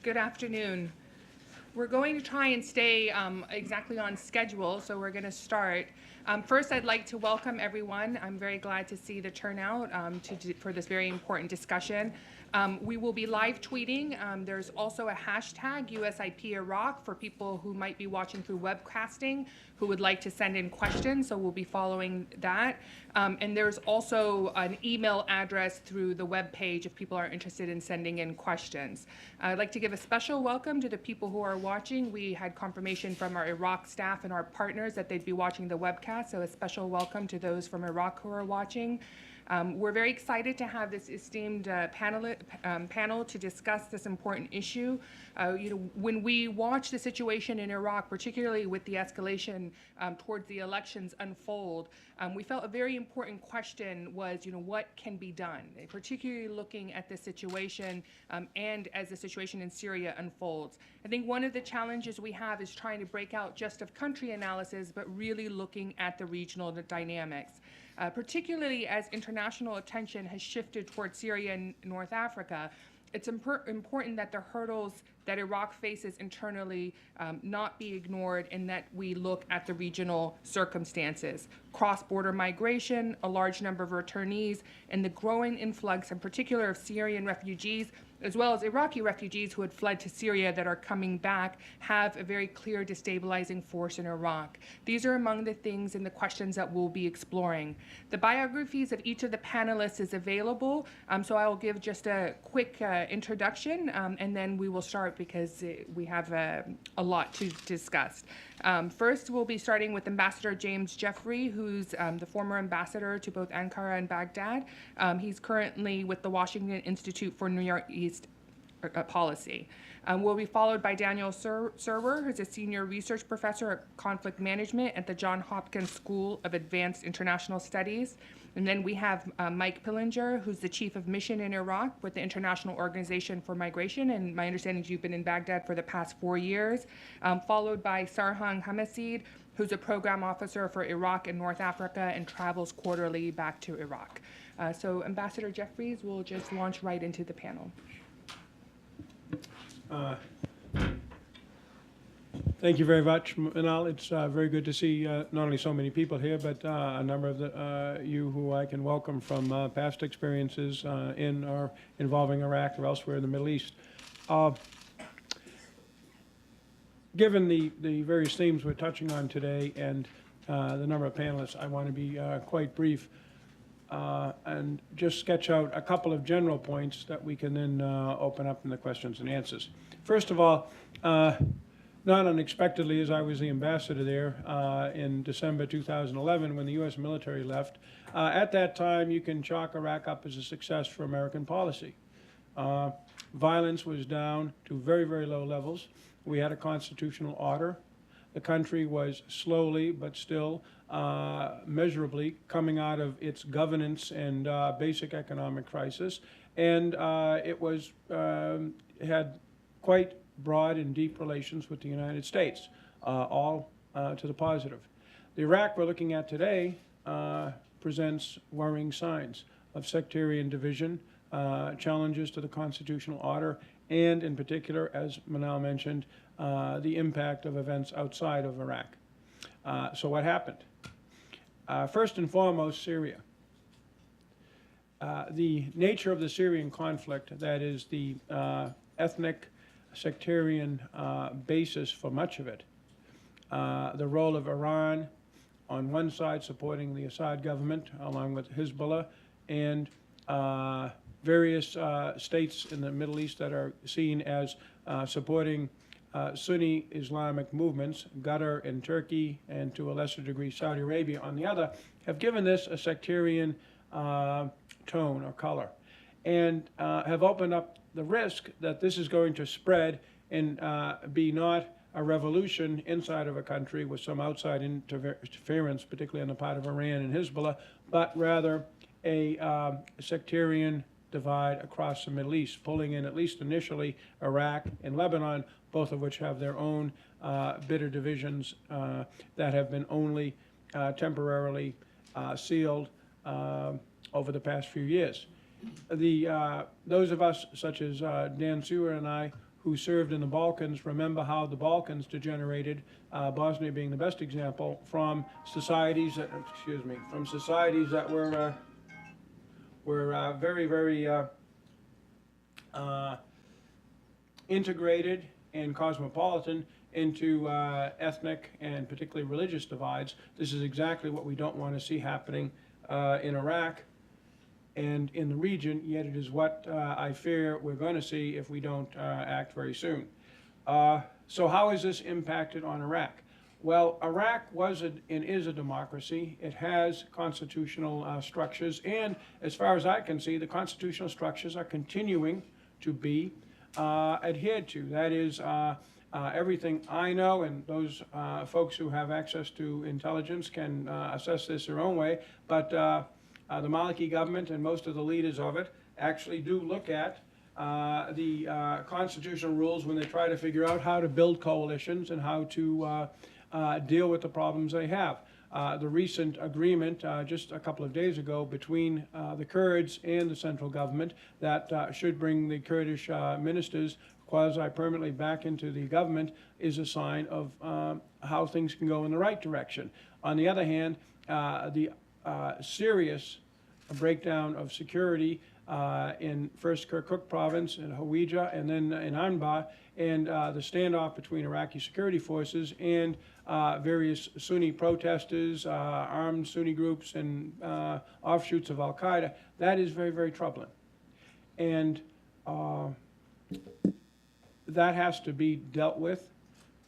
Good afternoon. We're going to try and stay exactly on schedule, so we're going to start. First, I'd like to welcome everyone. I'm very glad to see the turnout for this very important discussion. We will be live tweeting. There's also a hashtag USIP Iraq for people who might be watching through webcasting who would like to send in questions, so we'll be following that. And there's also an email address through the web page if people are interested in sending in questions. I'd like to give a special welcome to the people who are watching. We had confirmation from our Iraq staff and our partners that they'd be watching the webcast, so a special welcome to those from Iraq who are watching. We're very excited to have this esteemed panel to discuss this important issue. When we watch the situation in Iraq, particularly with the escalation towards the elections unfold, we felt a very important question was, what can be done, particularly looking at the situation and as the situation in Syria unfolds. I think one of the challenges we have is trying to break out just of country analysis, but really looking at the regional dynamics. Particularly as international attention has shifted towards Syria and North Africa, it's important that the hurdles that Iraq faces internally not be ignored and that we look at the regional circumstances. Cross-border migration, a large number of returnees, and the growing influx in particular of Syrian refugees, as well as Iraqi refugees who had fled to Syria that are coming back, have a very clear destabilizing force in Iraq. These are among the things and the questions that we'll be exploring. The biographies of each of the panelists is available, so I will give just a quick introduction, and then we will start because we have a lot to discuss. First, we'll be starting with Ambassador James Jeffrey, who's the former ambassador to both Ankara and Baghdad. He's currently with the Washington Institute for Near East Policy. We'll be followed by Daniel Serwer, who's a senior research professor at conflict management at the Johns Hopkins School of Advanced International Studies. And then we have Mike Pillinger, who's the chief of mission in Iraq with the International Organization for Migration. And my understanding is you've been in Baghdad for the past 4 years. Followed by Sarhan Hamasid, who's a program officer for Iraq and North Africa and travels quarterly back to Iraq. So Ambassador Jeffries will just launch right into the panel. Thank you very much, Manal. It's very good to see not only so many people here, but a number of you who I can welcome from past experiences in or involving Iraq or elsewhere in the Middle East. Given the various themes we're touching on today and the number of panelists, I want to be quite brief and just sketch out a couple of general points that we can then open up in the questions and answers. First of all, not unexpectedly, as I was the ambassador there in December 2011 when the U.S. military left, at that time you can chalk Iraq up as a success for American policy. Violence was down to very, very low levels. We had a constitutional order. The country was slowly but still measurably coming out of its governance and basic economic crisis, and it was had quite broad and deep relations with the United States, all to the positive. The Iraq we're looking at today presents worrying signs of sectarian division, challenges to the constitutional order, and in particular, as Manal mentioned, the impact of events outside of Iraq. So what happened? First and foremost, Syria. The nature of the Syrian conflict, that is the ethnic, sectarian basis for much of it, the role of Iran on one side supporting the Assad government along with Hezbollah, and various states in the Middle East that are seen as supporting Sunni Islamic movements, Qatar and Turkey, and to a lesser degree Saudi Arabia on the other, have given this a sectarian tone or color, and have opened up the risk that this is going to spread and be not a revolution inside of a country with some outside interference, particularly on the part of Iran and Hezbollah, but rather a sectarian divide across the Middle East, pulling in, at least initially, Iraq and Lebanon, both of which have their own bitter divisions that have been only temporarily sealed over the past few years. Those of us, such as Dan Sewer and I, who served in the Balkans remember how the Balkans degenerated, Bosnia being the best example, from societies that, from societies that were very, very integrated and cosmopolitan into ethnic and particularly religious divides. This is exactly what we don't want to see happening in Iraq and in the region, yet it is what I fear we're going to see if we don't act very soon. So how is this impacted on Iraq? Well, Iraq was and is a democracy. It has constitutional structures, and as far as I can see, the constitutional structures are continuing to be adhered to. That is, everything I know, and those folks who have access to intelligence can assess this their own way, but the Maliki government and most of the leaders of it actually do look at the constitutional rules when they try to figure out how to build coalitions and how to deal with the problems they have. The recent agreement just a couple of days ago between the Kurds and the central government that should bring the Kurdish ministers quasi-permanently back into the government is a sign of how things can go in the right direction. On the other hand, the serious breakdown of security in first Kirkuk province, in Hawija, and then in Anbar, and the standoff between Iraqi security forces and various Sunni protesters, armed Sunni groups, and offshoots of al-Qaeda, that is very, very troubling. And that has to be dealt with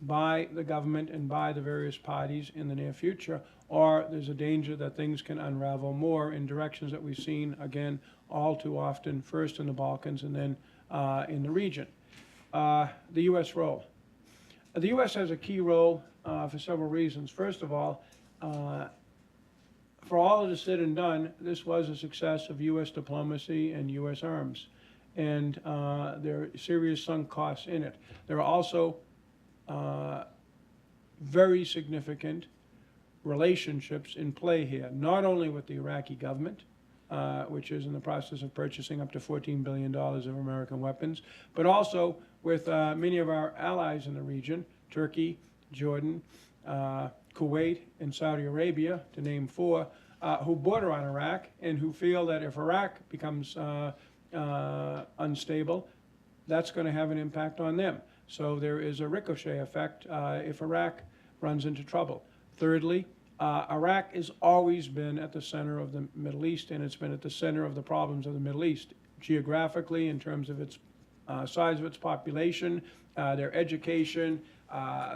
by the government and by the various parties in the near future, or there's a danger that things can unravel more in directions that we've seen, again, all too often, first in the Balkans and then in the region. The U.S. role. The U.S. has a key role for several reasons. First of all, for all that is said and done, this was a success of U.S. diplomacy and U.S. arms, and there are serious sunk costs in it. There are also very significant relationships in play here, not only with the Iraqi government, which is in the process of purchasing up to $14 billion of American weapons, but also with many of our allies in the region, Turkey, Jordan, Kuwait, and Saudi Arabia, to name four, who border on Iraq and who feel that if Iraq becomes unstable, that's going to have an impact on them. So there is a ricochet effect if Iraq runs into trouble. Thirdly, Iraq has always been at the center of the Middle East, and it's been at the center of the problems of the Middle East, geographically, in terms of its size of its population, their education,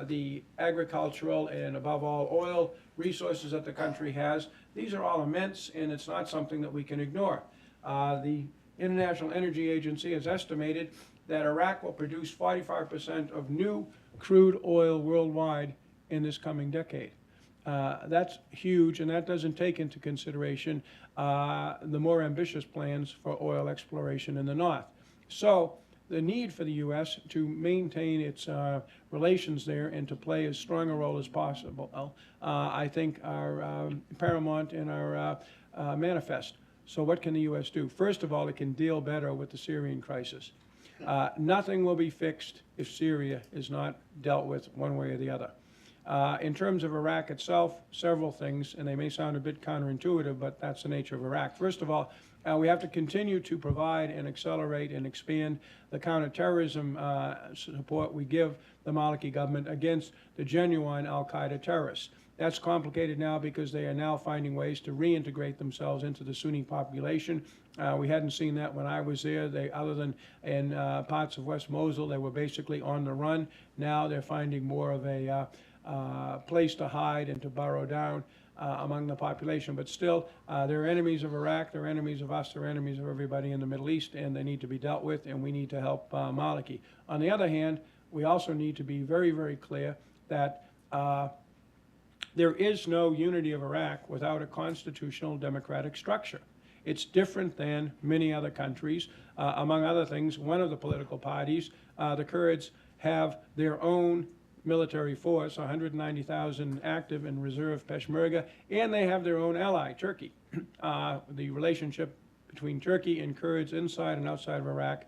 the agricultural, and above all, oil resources that the country has. These are all immense, and it's not something that we can ignore. The International Energy Agency has estimated that Iraq will produce 45% of new crude oil worldwide in this coming decade. That's huge, and that doesn't take into consideration the more ambitious plans for oil exploration in the north. So the need for the U.S. to maintain its relations there and to play as strong a role as possible, I think, are paramount in our manifest. So what can the U.S. do? First of all, it can deal better with the Syrian crisis. Nothing will be fixed if Syria is not dealt with one way or the other. In terms of Iraq itself, several things, and they may sound a bit counterintuitive, but that's the nature of Iraq. First of all, we have to continue to provide and accelerate and expand the counterterrorism support we give the Maliki government against the genuine al-Qaeda terrorists. That's complicated now because they are now finding ways to reintegrate themselves into the Sunni population. We hadn't seen that when I was there. Other than in parts of West Mosul, they were basically on the run. Now they're finding more of a place to hide and to burrow down among the population. But still, they're enemies of Iraq, they're enemies of us, they're enemies of everybody in the Middle East, and they need to be dealt with, and we need to help Maliki. On the other hand, we also need to be very, very clear that there is no unity of Iraq without a constitutional democratic structure. It's different than many other countries. Among other things, one of the political parties, the Kurds, have their own military force, 190,000 active and reserve Peshmerga, and they have their own ally, Turkey. The relationship between Turkey and Kurds inside and outside of Iraq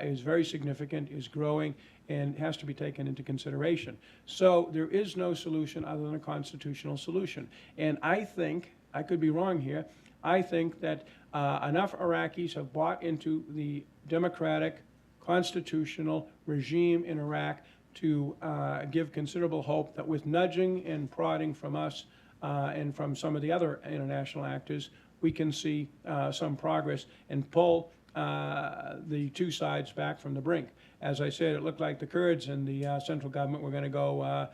is very significant, is growing, and has to be taken into consideration. So there is no solution other than a constitutional solution. And I think, I could be wrong here, I think that enough Iraqis have bought into the democratic, constitutional regime in Iraq to give considerable hope that with nudging and prodding from us and from some of the other international actors, we can see some progress and pull the two sides back from the brink. As I said, it looked like the Kurds and the central government were going to go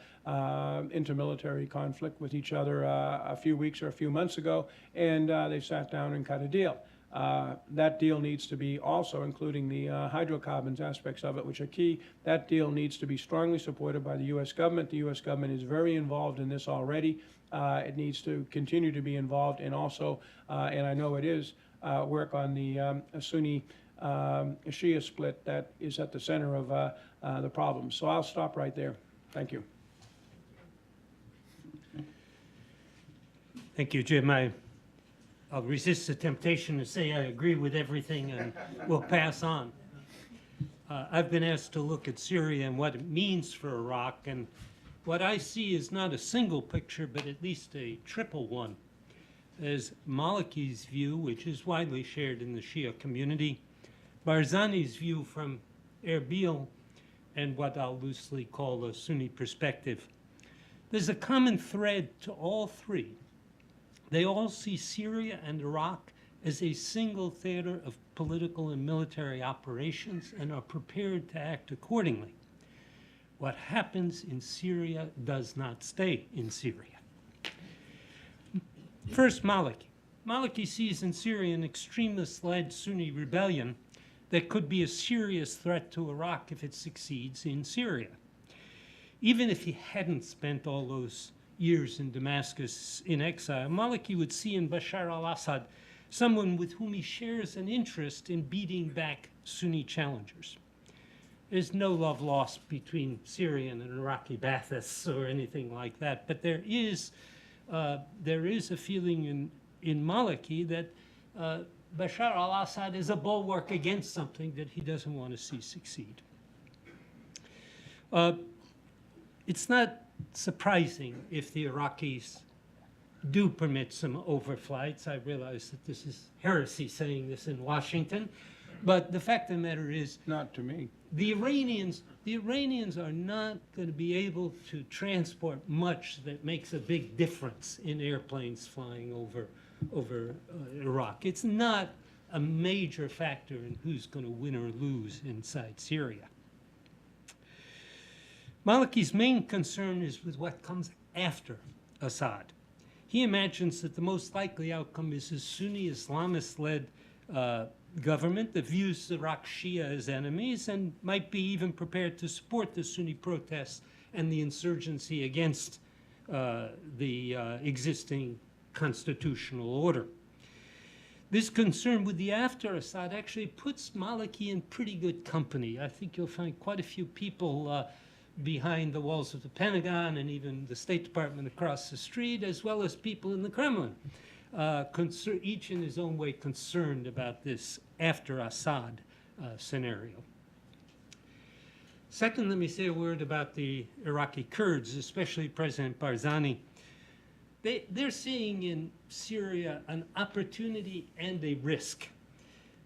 into military conflict with each other a few weeks or a few months ago, and they sat down and cut a deal. That deal needs to be also, including the hydrocarbons aspects of it, which are key. That deal needs to be strongly supported by the U.S. government. The U.S. government is very involved in this already. It needs to continue to be involved, and also, and I know it is, work on the Sunni Shia split that is at the center of the problem. So I'll stop right there. Thank you. Thank you, Jim. I'll resist the temptation to say I agree with everything and we'll pass on. I've been asked to look at Syria and what it means for Iraq, and what I see is not a single picture, but at least a triple one. There's Maliki's view, which is widely shared in the Shia community, Barzani's view from Erbil, and what I'll loosely call a Sunni perspective. There's a common thread to all three. They all see Syria and Iraq as a single theater of political and military operations and are prepared to act accordingly. What happens in Syria does not stay in Syria. First, Maliki. Maliki sees in Syria an extremist-led Sunni rebellion that could be a serious threat to Iraq if it succeeds in Syria. Even if he hadn't spent all those years in Damascus in exile, Maliki would see in Bashar al-Assad someone with whom he shares an interest in beating back Sunni challengers. There's no love lost between Syrian and Iraqi Baathists or anything like that, but there is a feeling in Maliki that Bashar al-Assad is a bulwark against something that he doesn't want to see succeed. It's not surprising if the Iraqis do permit some overflights. I realize that this is heresy saying this in Washington, but the fact of the matter is, Not to me. the Iranians are not going to be able to transport much that makes a big difference in airplanes flying over Iraq. It's not a major factor in who's going to win or lose inside Syria. Maliki's main concern is with what comes after Assad. He imagines that the most likely outcome is a Sunni Islamist-led government that views the Iraq Shia as enemies and might be even prepared to support the Sunni protests and the insurgency against the existing constitutional order. This concern with the after Assad actually puts Maliki in pretty good company. I think you'll find quite a few people behind the walls of the Pentagon and even the State Department across the street, as well as people in the Kremlin, each in his own way concerned about this after Assad scenario. Second, let me say a word about the Iraqi Kurds, especially President Barzani. They're seeing in Syria an opportunity and a risk.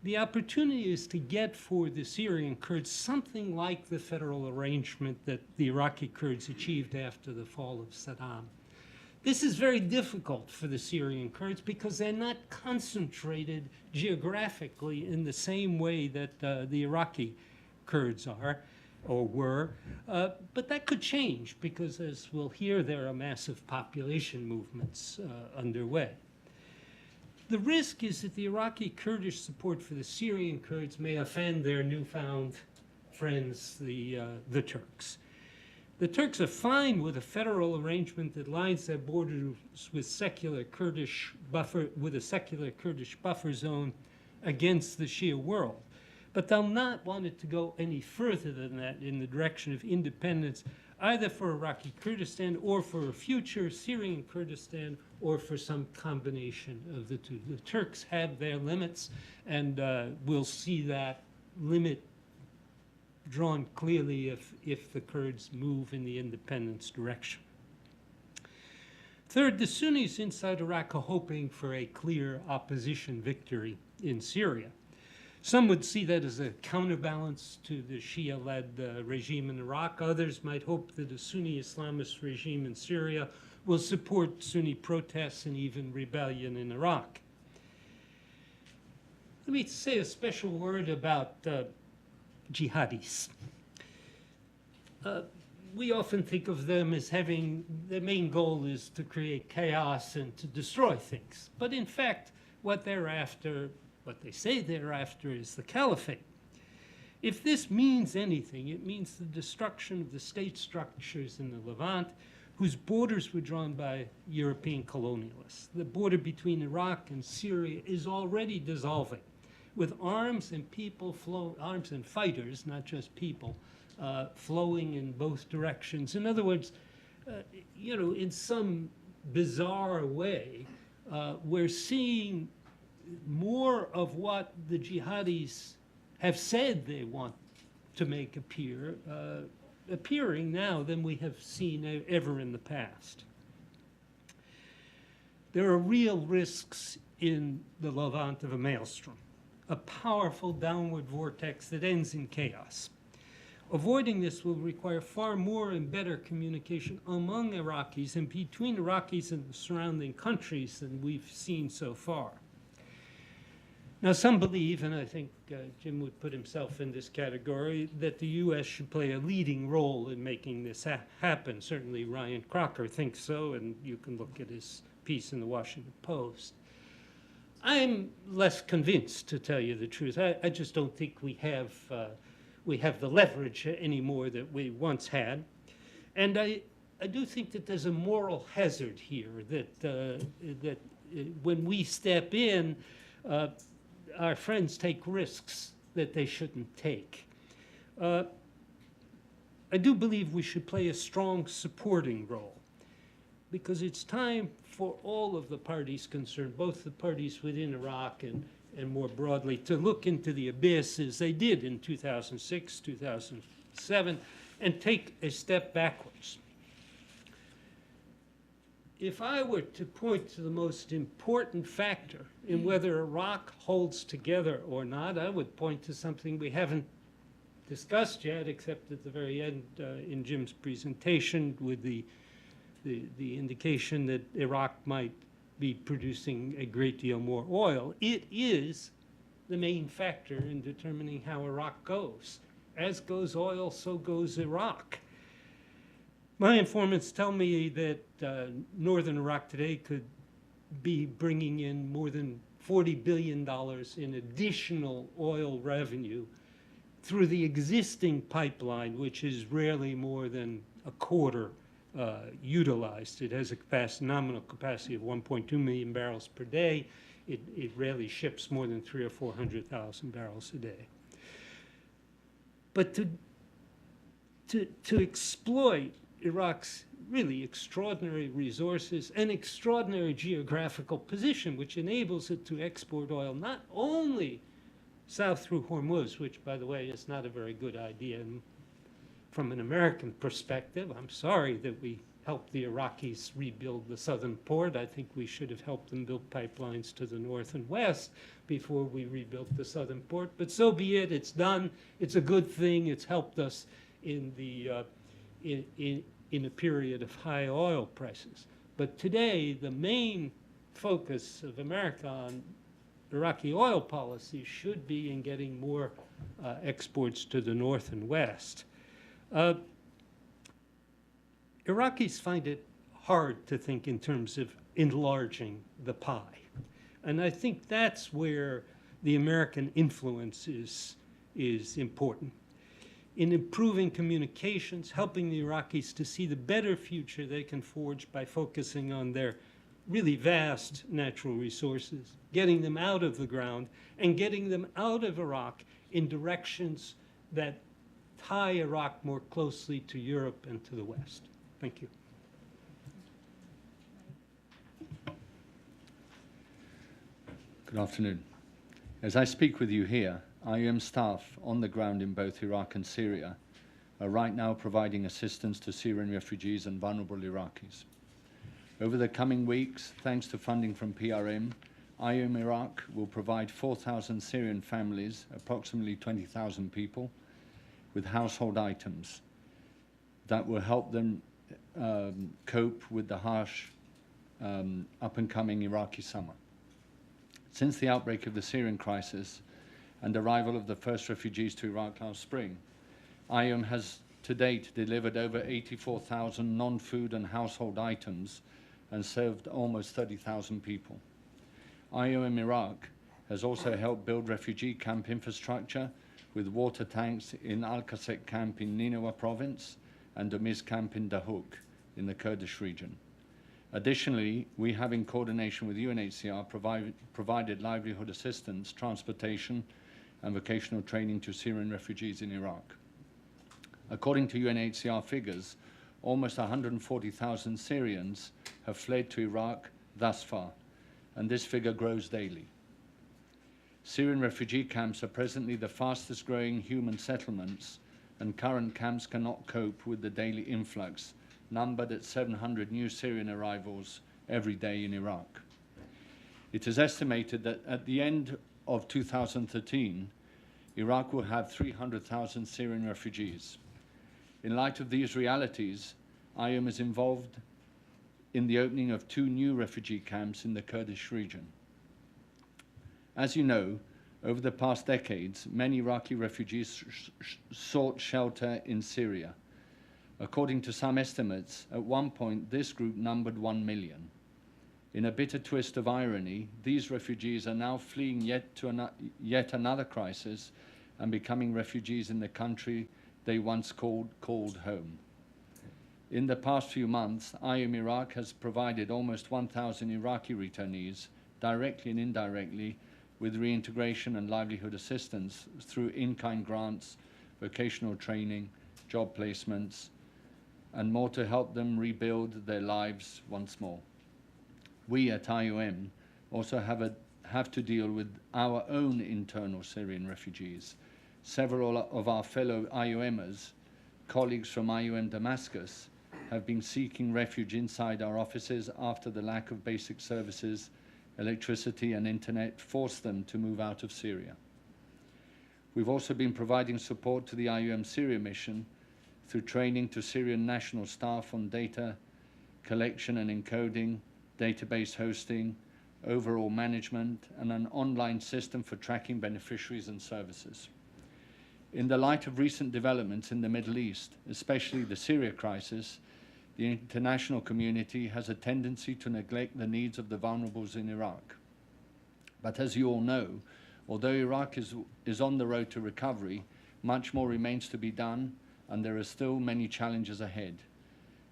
The opportunity is to get for the Syrian Kurds something like the federal arrangement that the Iraqi Kurds achieved after the fall of Saddam. This is very difficult for the Syrian Kurds because they're not concentrated geographically in the same way that the Iraqi Kurds are or were. But that could change because, as we'll hear, there are massive population movements underway. The risk is that the Iraqi Kurdish support for the Syrian Kurds may offend their newfound friends, the Turks. The Turks are fine with a federal arrangement that lines their borders with a secular Kurdish buffer zone against the Shia world. but they'll not want it to go any further than that in the direction of independence, either for Iraqi Kurdistan or for a future Syrian Kurdistan or for some combination of the two. The Turks have their limits, and we'll see that limit drawn clearly if the Kurds move in the independence direction. Third, the Sunnis inside Iraq are hoping for a clear opposition victory in Syria. Some would see that as a counterbalance to the Shia-led regime in Iraq. Others might hope that a Sunni Islamist regime in Syria will support Sunni protests and even rebellion in Iraq. Let me say a special word about jihadis. We often think of them as having, their main goal is to create chaos and to destroy things. But in fact, what they're after, what they say they're after, is the caliphate. If this means anything, it means the destruction of the state structures in the Levant, whose borders were drawn by European colonialists. The border between Iraq and Syria is already dissolving, with arms and people arms and fighters, not just people, flowing in both directions. In other words, in some bizarre way, we're seeing more of what the jihadis have said they want to make appearing now than we have seen ever in the past. There are real risks in the Levant of a maelstrom, a powerful downward vortex that ends in chaos. Avoiding this will require far more and better communication among Iraqis and between Iraqis and the surrounding countries than we've seen so far. Now, some believe, and I think Jim would put himself in this category, that the U.S. should play a leading role in making this happen. Certainly Ryan Crocker thinks so, and you can look at his piece in the Washington Post. I'm less convinced, to tell you the truth. I just don't think we have the leverage anymore that we once had. And I do think that there's a moral hazard here, that when we step in, our friends take risks that they shouldn't take. I do believe we should play a strong supporting role, because it's time for all of the parties concerned, both the parties within Iraq and more broadly, to look into the abyss as they did in 2006, 2007, and take a step backwards. If I were to point to the most important factor in whether Iraq holds together or not, I would point to something we haven't discussed yet, except at the very end in Jim's presentation, with the indication that Iraq might be producing a great deal more oil. It is the main factor in determining how Iraq goes. As goes oil, so goes Iraq. My informants tell me that northern Iraq today could be bringing in more than $40 billion in additional oil revenue through the existing pipeline, which is rarely more than a quarter utilized. It has a nominal capacity of 1.2 million barrels per day. It rarely ships more than 300,000 or 400,000 barrels a day. But to exploit Iraq's really extraordinary resources and extraordinary geographical position, which enables it to export oil not only south through Hormuz, which, by the way, is not a very good idea from an American perspective. I'm sorry that we helped the Iraqis rebuild the southern port. I think we should have helped them build pipelines to the north and west before we rebuilt the southern port. But so be it. It's done. It's a good thing. It's helped us in a period of high oil prices. But today, the main focus of America on Iraqi oil policy should be in getting more exports to the north and west. Iraqis find it hard to think in terms of enlarging the pie. And I think that's where the American influence is important. In improving communications, helping the Iraqis to see the better future they can forge by focusing on their really vast natural resources, getting them out of the ground, and getting them out of Iraq in directions that tie Iraq more closely to Europe and to the West. Thank you. Good afternoon. As I speak with you here, IOM staff on the ground in both Iraq and Syria are right now providing assistance to Syrian refugees and vulnerable Iraqis. Over the coming weeks, thanks to funding from PRM, IOM Iraq will provide 4,000 Syrian families, approximately 20,000 people, with household items that will help them cope with the harsh up-and-coming Iraqi summer. Since the outbreak of the Syrian crisis and arrival of the first refugees to Iraq last spring, IOM has to date delivered over 84,000 non-food and household items and served almost 30,000 people. IOM Iraq has also helped build refugee camp infrastructure with water tanks in Al-Qasek camp in Nineveh province and Amidst camp in Dahuk in the Kurdish region. Additionally, we have, in coordination with UNHCR, provided livelihood assistance, transportation, and vocational training to Syrian refugees in Iraq. According to UNHCR figures, almost 140,000 Syrians have fled to Iraq thus far, and this figure grows daily. Syrian refugee camps are presently the fastest growing human settlements, and current camps cannot cope with the daily influx, numbered at 700 new Syrian arrivals every day in Iraq. It is estimated that at the end of 2013, Iraq will have 300,000 Syrian refugees. In light of these realities, IOM is involved in the opening of 2 new refugee camps in the Kurdish region. As you know, over the past decades, many Iraqi refugees sought shelter in Syria. According to some estimates, at one point this group numbered 1 million. In a bitter twist of irony, these refugees are now fleeing yet another crisis and becoming refugees in the country they once called home. In the past few months, IOM Iraq has provided almost 1,000 Iraqi returnees, directly and indirectly, with reintegration and livelihood assistance through in-kind grants, vocational training, job placements, and more to help them rebuild their lives once more. We at IOM also have to deal with our own internal Syrian refugees. Several of our fellow IOMers, colleagues from IOM Damascus, have been seeking refuge inside our offices after the lack of basic services, electricity and internet forced them to move out of Syria. We've also been providing support to the IOM Syria mission through training to Syrian national staff on data collection and encoding, database hosting, overall management, and an online system for tracking beneficiaries and services. In the light of recent developments in the Middle East, especially the Syria crisis, the international community has a tendency to neglect the needs of the vulnerables in Iraq. But as you all know, although Iraq is on the road to recovery, much more remains to be done, and there are still many challenges ahead.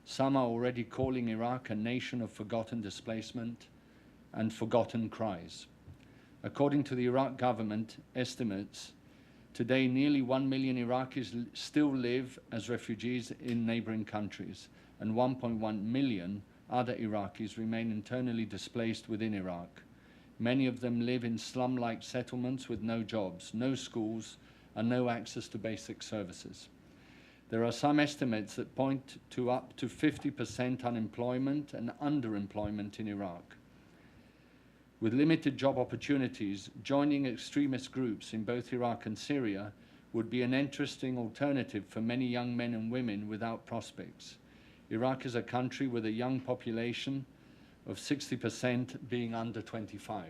Some are already calling Iraq a nation of forgotten displacement and forgotten cries. According to the Iraq government estimates, today nearly 1 million Iraqis still live as refugees in neighboring countries, and 1.1 million other Iraqis remain internally displaced within Iraq. Many of them live in slum-like settlements with no jobs, no schools, and no access to basic services. There are some estimates that point to up to 50% unemployment and underemployment in Iraq. With limited job opportunities, joining extremist groups in both Iraq and Syria would be an interesting alternative for many young men and women without prospects. Iraq is a country with a young population of 60% being under 25.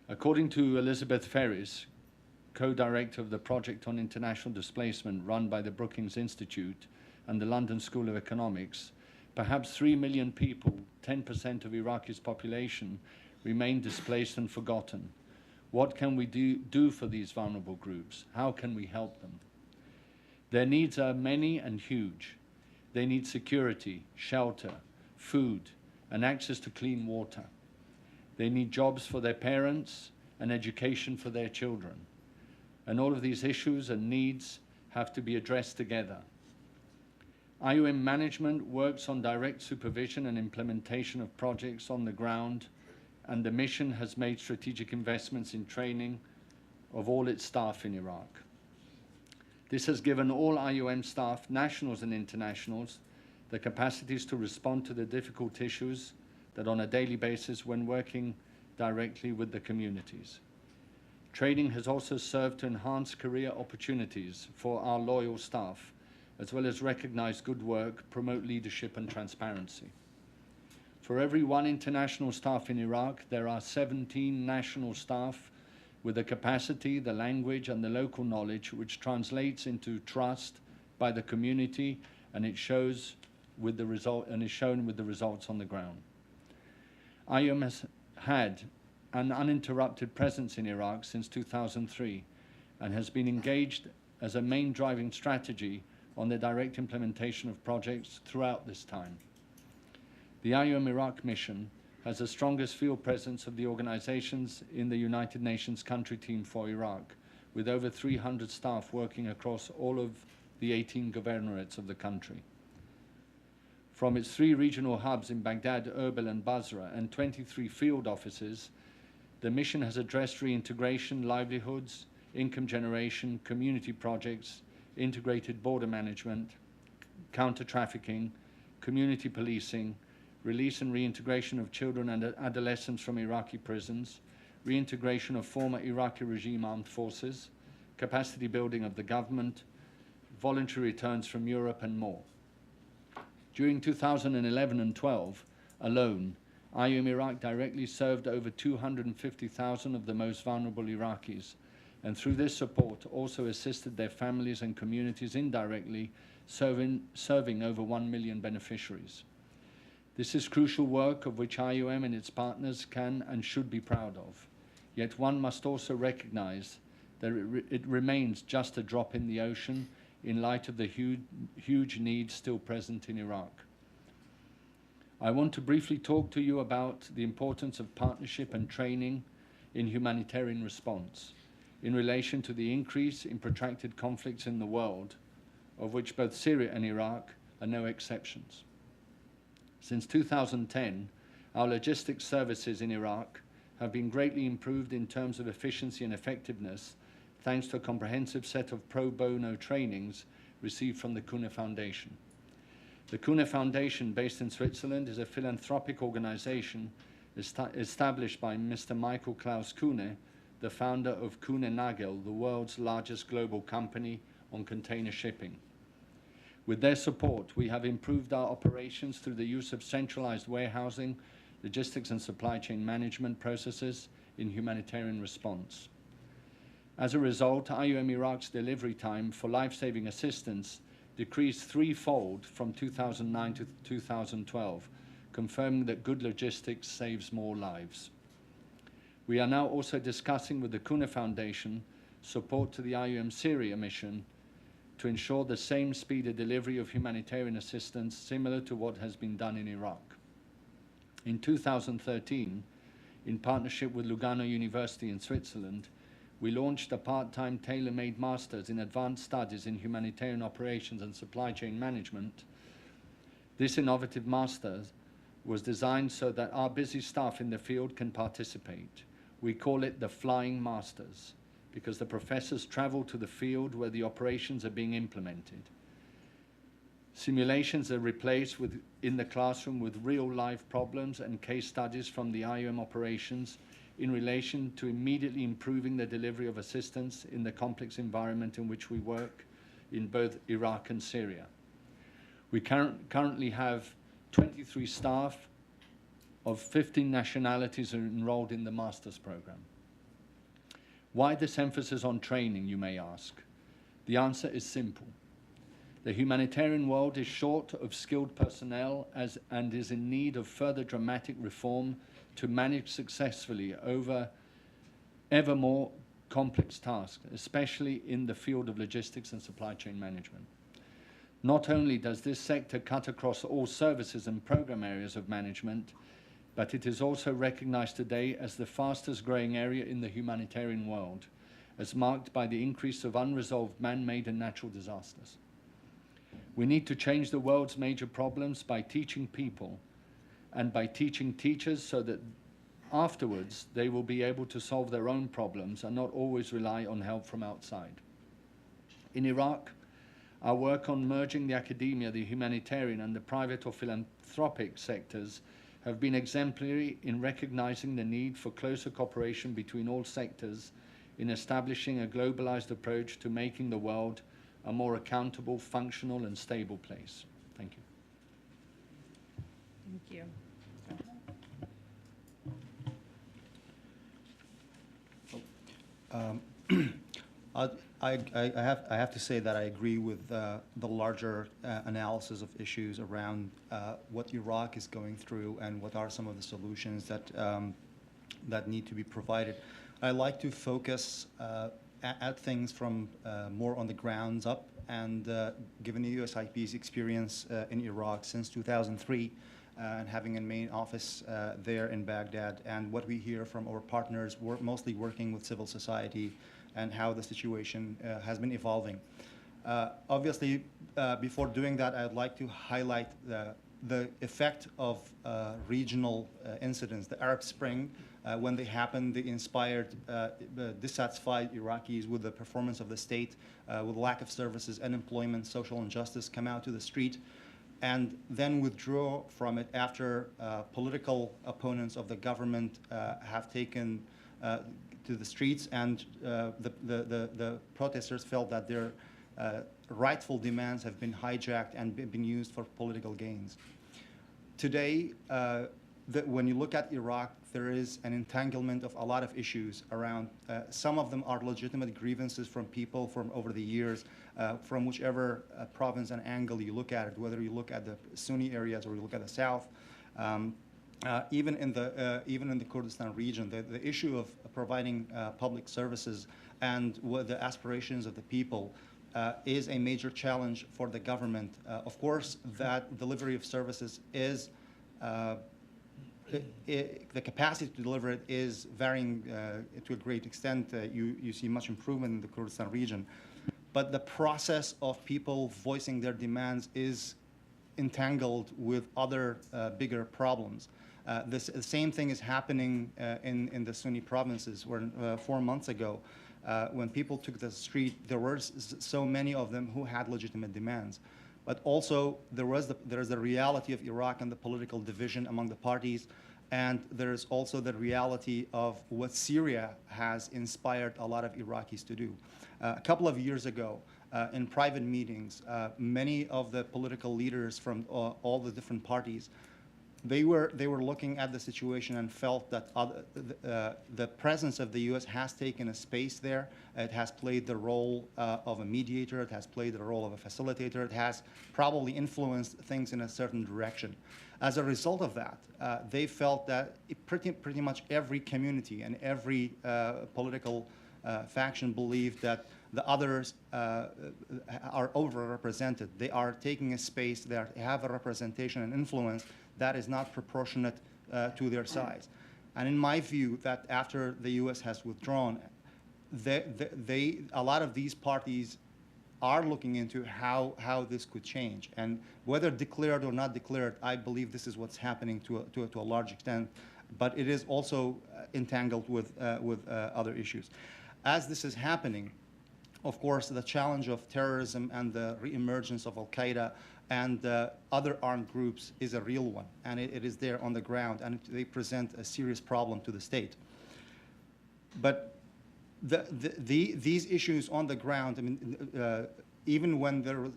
According to Elizabeth Ferris, co-director of the Project on International Displacement run by the Brookings Institute and the London School of Economics, perhaps 3 million people, 10% of Iraq's population, remain displaced and forgotten. What can we do for these vulnerable groups? How can we help them? Their needs are many and huge. They need security, shelter, food, and access to clean water. They need jobs for their parents and education for their children. And all of these issues and needs have to be addressed together. IOM management works on direct supervision and implementation of projects on the ground, and the mission has made strategic investments in training of all its staff in Iraq. This has given all IOM staff, nationals and internationals, the capacities to respond to the difficult issues that on a daily basis when working directly with the communities. Training has also served to enhance career opportunities for our loyal staff, as well as recognize good work, promote leadership and transparency. For every one international staff in Iraq, there are 17 national staff with the capacity, the language, and the local knowledge, which translates into trust by the community, and it shows with the result, and is shown with the results on the ground. IOM has had an uninterrupted presence in Iraq since 2003 and has been engaged as a main driving strategy on the direct implementation of projects throughout this time. The IOM Iraq mission has the strongest field presence of the organizations in the United Nations country team for Iraq, with over 300 staff working across all of the 18 governorates of the country. From its 3 regional hubs in Baghdad, Erbil, and Basra, and 23 field offices, the mission has addressed reintegration, livelihoods, income generation, community projects, integrated border management, counter-trafficking, community policing, release and reintegration of children and adolescents from Iraqi prisons, reintegration of former Iraqi regime armed forces, capacity building of the government, voluntary returns from Europe, and more. During 2011 and 12 alone, IOM Iraq directly served over 250,000 of the most vulnerable Iraqis, and through this support also assisted their families and communities indirectly, serving over 1 million beneficiaries. This is crucial work of which IOM and its partners can and should be proud of. Yet one must also recognize that it remains just a drop in the ocean in light of the huge needs still present in Iraq. I want to briefly talk to you about the importance of partnership and training in humanitarian response in relation to the increase in protracted conflicts in the world, of which both Syria and Iraq are no exceptions. Since 2010, our logistics services in Iraq have been greatly improved in terms of efficiency and effectiveness, thanks to a comprehensive set of pro bono trainings received from the Kuna Foundation. The Kuna Foundation, based in Switzerland, is a philanthropic organization established by Mr. Michael Klaus Kuna, the founder of Kuna Nagel, the world's largest global company on container shipping. With their support, we have improved our operations through the use of centralized warehousing, logistics and supply chain management processes in humanitarian response. As a result, IOM Iraq's delivery time for life-saving assistance decreased threefold from 2009 to 2012, confirming that good logistics saves more lives. We are now also discussing with the Kuna Foundation support to the IOM Syria mission to ensure the same speed of delivery of humanitarian assistance similar to what has been done in Iraq. In 2013, in partnership with Lugano University in Switzerland, we launched a part-time tailor-made master's in advanced studies in humanitarian operations and supply chain management. This innovative master's was designed so that our busy staff in the field can participate. We call it the Flying Masters, because the professors travel to the field where the operations are being implemented. Simulations are replaced in the classroom with real-life problems and case studies from the IOM operations in relation to immediately improving the delivery of assistance in the complex environment in which we work in both Iraq and Syria. We currently have 23 staff of 15 nationalities are enrolled in the master's program. Why this emphasis on training, you may ask? The answer is simple. The humanitarian world is short of skilled personnel and is in need of further dramatic reform to manage successfully over ever more complex tasks, especially in the field of logistics and supply chain management. Not only does this sector cut across all services and program areas of management, but it is also recognized today as the fastest growing area in the humanitarian world, as marked by the increase of unresolved man-made and natural disasters. We need to change the world's major problems by teaching people and by teaching teachers so that afterwards they will be able to solve their own problems and not always rely on help from outside. In Iraq, our work on merging the academia, the humanitarian and the private or philanthropic sectors have been exemplary in recognizing the need for closer cooperation between all sectors in establishing a globalized approach to making the world a more accountable, functional and stable place. Thank you. Thank you. I have to say that I agree with the larger analysis of issues around what Iraq is going through and what are some of the solutions that need to be provided. I like to focus at things from more on the grounds up, and given the USIP's experience in Iraq since 2003, and having a main office there in Baghdad, and what we hear from our partners, we're mostly working with civil society and how the situation has been evolving. Obviously, before doing that, I'd like to highlight the effect of regional incidents. The Arab Spring, when they happened, they inspired dissatisfied Iraqis with the performance of the state, with lack of services, unemployment, social injustice, come out to the street, and then withdraw from it after political opponents of the government have taken to the streets, and the protesters felt that their rightful demands have been hijacked and been used for political gains. Today, when you look at Iraq, there is an entanglement of a lot of issues around. Some of them are legitimate grievances from people from over the years, from whichever province and angle you look at it, whether you look at the Sunni areas or you look at the south. Even in the Kurdistan region, the issue of providing public services and what the aspirations of the people is a major challenge for the government. Of course, that delivery of services is the capacity to deliver it is varying to a great extent. You see much improvement in the Kurdistan region, but the process of people voicing their demands is entangled with other bigger problems. The same thing is happening in the Sunni provinces, where 4 months ago, when people took the street, there were so many of them who had legitimate demands. But also, there is the reality of Iraq and the political division among the parties, and there is also the reality of what Syria has inspired a lot of Iraqis to do. A couple of years ago, in private meetings, many of the political leaders from all the different parties, they were looking at the situation and felt that the presence of the U.S. has taken a space there. It has played the role of a mediator. It has played the role of a facilitator. It has probably influenced things in a certain direction. As a result of that, they felt that pretty much every community and every political faction believed that the others are overrepresented. They are taking a space, they have a representation and influence that is not proportionate to their size. And in my view, that after the U.S. has withdrawn, a lot of these parties are looking into how this could change. And whether declared or not declared, I believe this is what's happening to a large extent, but it is also entangled with other issues. As this is happening, of course, the challenge of terrorism and the reemergence of Al-Qaeda and other armed groups is a real one, and it is there on the ground, and they present a serious problem to the state. But these issues on the ground, I mean, even when there was,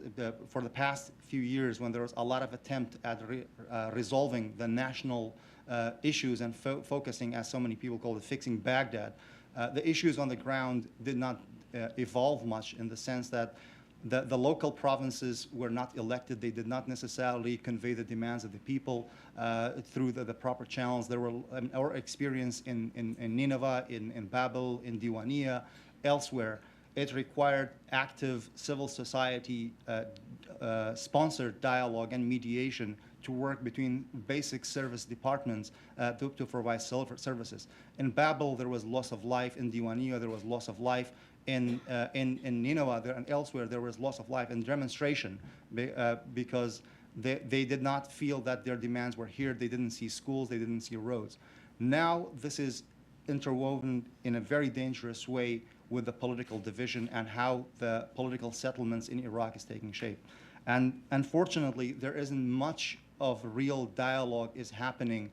for the past few years, when there was a lot of attempt at resolving the national issues and focusing, as so many people call it, fixing Baghdad, the issues on the ground did not evolve much, in the sense that the local provinces were not elected. They did not necessarily convey the demands of the people through the proper channels. There were our experience in Nineveh, in Babel, in Diwania, elsewhere. It required active civil society sponsored dialogue and mediation to work between basic service departments to provide services. In Babel, there was loss of life. In Diwania, there was loss of life. In Nineveh and elsewhere, there was loss of life and demonstration because they did not feel that their demands were heard. They didn't see schools. They didn't see roads. Now this is interwoven in a very dangerous way with the political division and how the political settlements in Iraq is taking shape. And unfortunately, there isn't much of real dialogue is happening.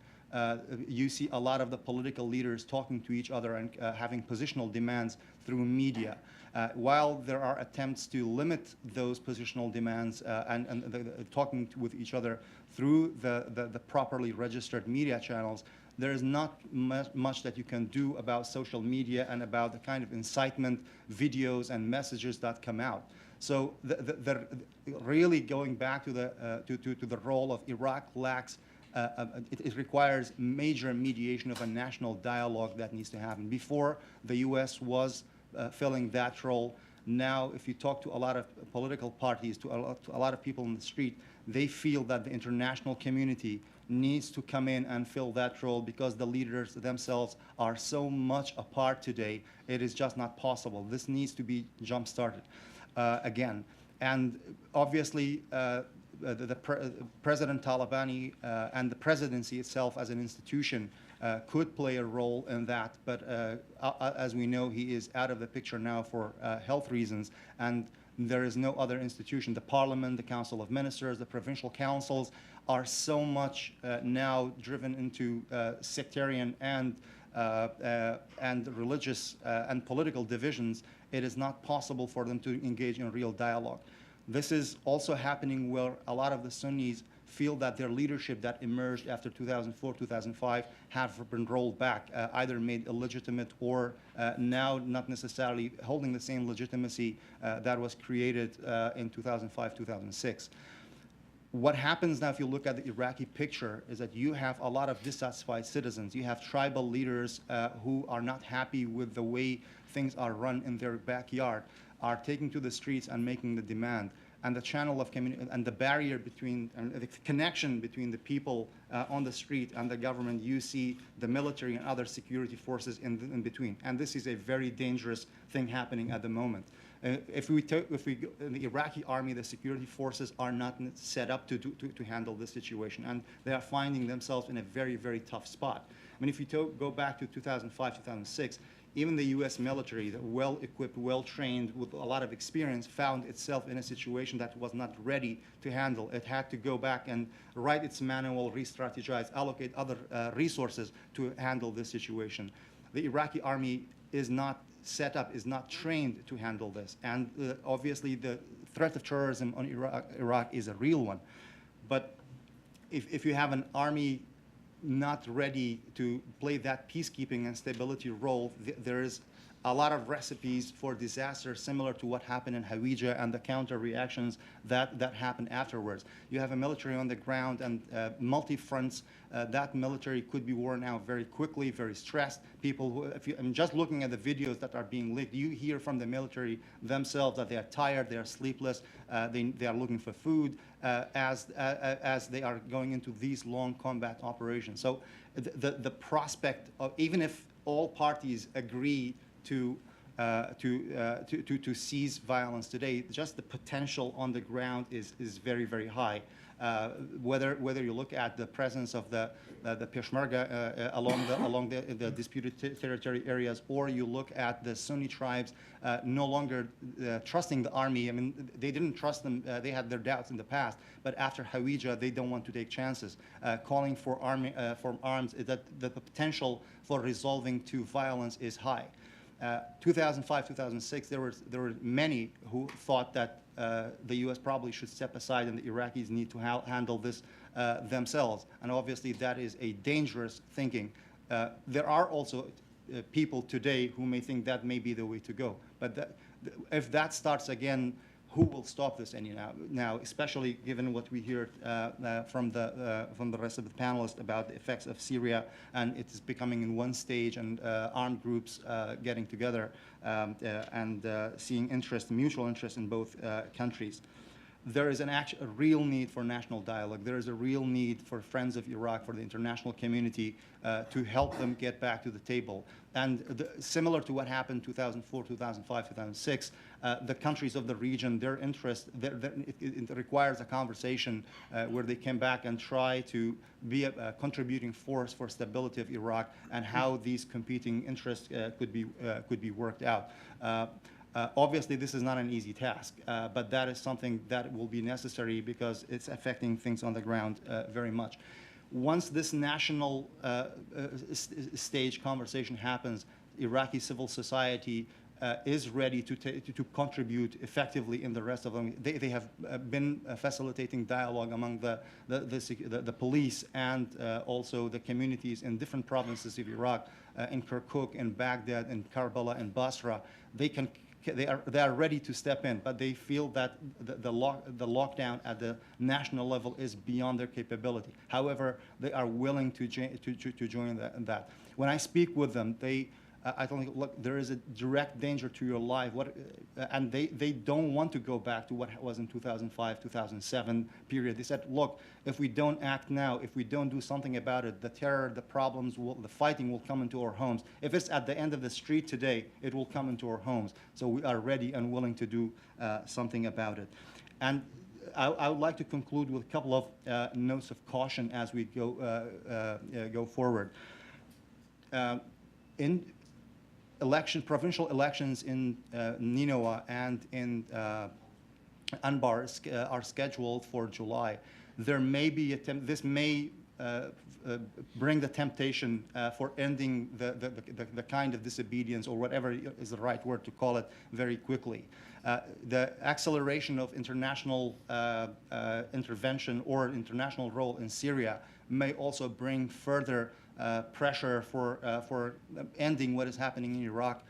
You see a lot of the political leaders talking to each other and having positional demands through media. While there are attempts to limit those positional demands and talking with each other through the properly registered media channels, there is not much that you can do about social media and about the kind of incitement videos and messages that come out. So really going back to the role of Iraq lacks, it requires major mediation of a national dialogue that needs to happen. Before, the U.S. was filling that role. Now, if you talk to a lot of political parties, to a lot of people in the street, they feel that the international community needs to come in and fill that role because the leaders themselves are so much apart today. It is just not possible. This needs to be jump-started again. And obviously, President Talabani and the presidency itself as an institution could play a role in that, but as we know, he is out of the picture now for health reasons, and there is no other institution. The parliament, the council of ministers, the provincial councils are so much now driven into sectarian and religious and political divisions, it is not possible for them to engage in real dialogue. This is also happening where a lot of the Sunnis feel that their leadership that emerged after 2004, 2005 have been rolled back, either made illegitimate or now not necessarily holding the same legitimacy that was created in 2005, 2006. What happens now, if you look at the Iraqi picture, is that you have a lot of dissatisfied citizens. You have tribal leaders who are not happy with the way things are run in their backyard, are taking to the streets and making the demand. And the channel of community and the barrier between, and the connection between the people on the street and the government, you see the military and other security forces in between. And this is a very dangerous thing happening at the moment. If we go in the Iraqi army, the security forces are not set up to handle this situation, and they are finding themselves in a very, very tough spot. I mean, if you go back to 2005, 2006, even the U.S. military, the well-equipped, well-trained, with a lot of experience, found itself in a situation that was not ready to handle. It had to go back and write its manual, re-strategize, allocate other resources to handle this situation. The Iraqi army is not set up, is not trained to handle this. And obviously the threat of terrorism on Iraq is a real one. But if you have an army not ready to play that peacekeeping and stability role, there is a lot of recipes for disaster similar to what happened in Hawija and the counter reactions that happened afterwards. You have a military on the ground and multi-fronts. That military could be worn out very quickly, very stressed. People who, I'm just looking at the videos that are being leaked, you hear from the military themselves that they are tired, they are sleepless, they are looking for food as they are going into these long combat operations. So the prospect of, even if all parties agree to cease violence today, just the potential on the ground is very, very high. Whether you look at the presence of the Peshmerga along the disputed territory areas, or you look at the Sunni tribes no longer trusting the army. I mean, they didn't trust them. They had their doubts in the past, but after Hawija, they don't want to take chances. Calling for arms, that the potential for resolving to violence is high. 2005, 2006, there were many who thought that the U.S. probably should step aside and the Iraqis need to handle this themselves. And obviously that is a dangerous thinking. There are also people today who may think that may be the way to go. But if that starts again, who will stop this now, especially given what we hear from the rest of the panelists about the effects of Syria, and it is becoming in one stage, and armed groups getting together and seeing mutual interest in both countries. There is a real need for national dialogue. There is a real need for Friends of Iraq, for the international community, to help them get back to the table. And similar to what happened 2004, 2005, 2006, the countries of the region, their interest, it requires a conversation where they come back and try to be a contributing force for stability of Iraq, and how these competing interests could be worked out. Obviously, this is not an easy task, but that is something that will be necessary because it's affecting things on the ground very much. Once this national stage conversation happens, Iraqi civil society is ready to contribute effectively in the rest of them. They have been facilitating dialogue among the police and also the communities in different provinces of Iraq, in Kirkuk, in Baghdad, in Karbala, and Basra. They are ready to step in, but they feel that the lockdown at the national level is beyond their capability. However, they are willing to join that. When I speak with them, I think, look, there is a direct danger to your life. And they don't want to go back to what was in 2005, 2007 period. They said, look, if we don't act now, if we don't do something about it, the terror, the problems, the fighting will come into our homes. If it's at the end of the street today, it will come into our homes. So we are ready and willing to do something about it. And I would like to conclude with a couple of notes of caution as we go forward. In provincial elections in Nineveh and in Anbar are scheduled for July. There may be this may bring the temptation for ending the kind of disobedience, or whatever is the right word to call it, very quickly. The acceleration of international intervention or international role in Syria may also bring further pressure for ending what is happening in Iraq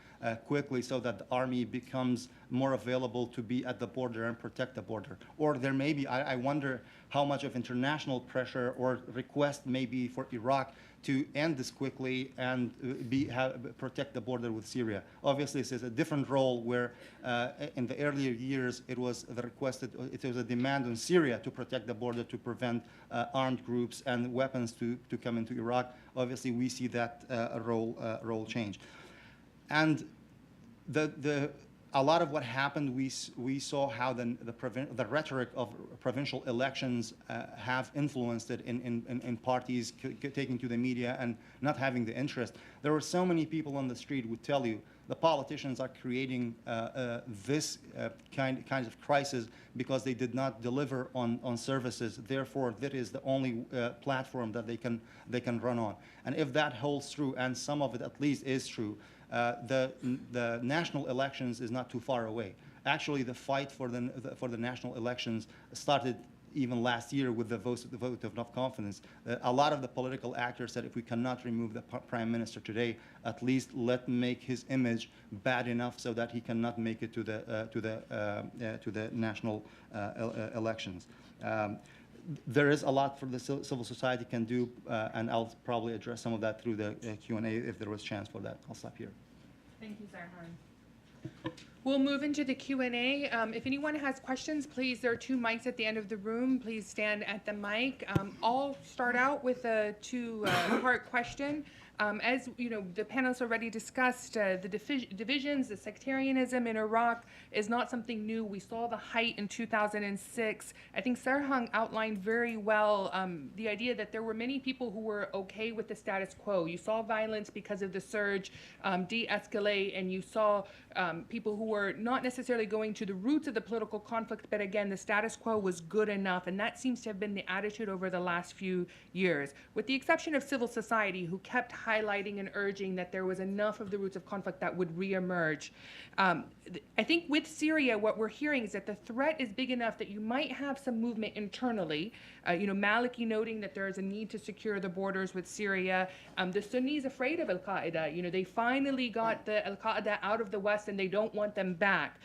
quickly, so that the army becomes more available to be at the border and protect the border. Or there may be, I wonder how much of international pressure or request may be for Iraq to end this quickly and protect the border with Syria. Obviously, this is a different role where in the earlier years it was a demand on Syria to protect the border, to prevent armed groups and weapons to come into Iraq. Obviously, we see that role change. And a lot of what happened, we saw how the rhetoric of provincial elections have influenced it in parties taking to the media and not having the interest. There were so many people on the street who would tell you the politicians are creating this kind of crisis because they did not deliver on services. Therefore, that is the only platform that they can run on. And if that holds true, and some of it at least is true, the national elections is not too far away. Actually, the fight for the national elections started even last year with the vote of no confidence. A lot of the political actors said, if we cannot remove the prime minister today, at least let make his image bad enough so that he cannot make it to the national elections. There is a lot for the civil society can do, and I'll probably address some of that through the Q&A if there was chance for that. I'll stop here. Thank you, Sarhan. We'll move into the Q&A. If anyone has questions, please, there are 2 mics at the end of the room. Please stand at the mic. I'll start out with a 2-part question. As you know, the panelists already discussed, the divisions, the sectarianism in Iraq is not something new. We saw the height in 2006. I think Sarhan outlined very well the idea that there were many people who were okay with the status quo. You saw violence because of the surge de-escalate, and you saw people who were not necessarily going to the roots of the political conflict, but again, the status quo was good enough, and that seems to have been the attitude over the last few years, with the exception of civil society, who kept highlighting and urging that there was enough of the roots of conflict that would reemerge. I think with Syria, what we're hearing is that the threat is big enough that you might have some movement internally. Maliki noting that there is a need to secure the borders with Syria. The Sunnis afraid of Al-Qaeda. They finally got the Al-Qaeda out of the West and they don't want them back.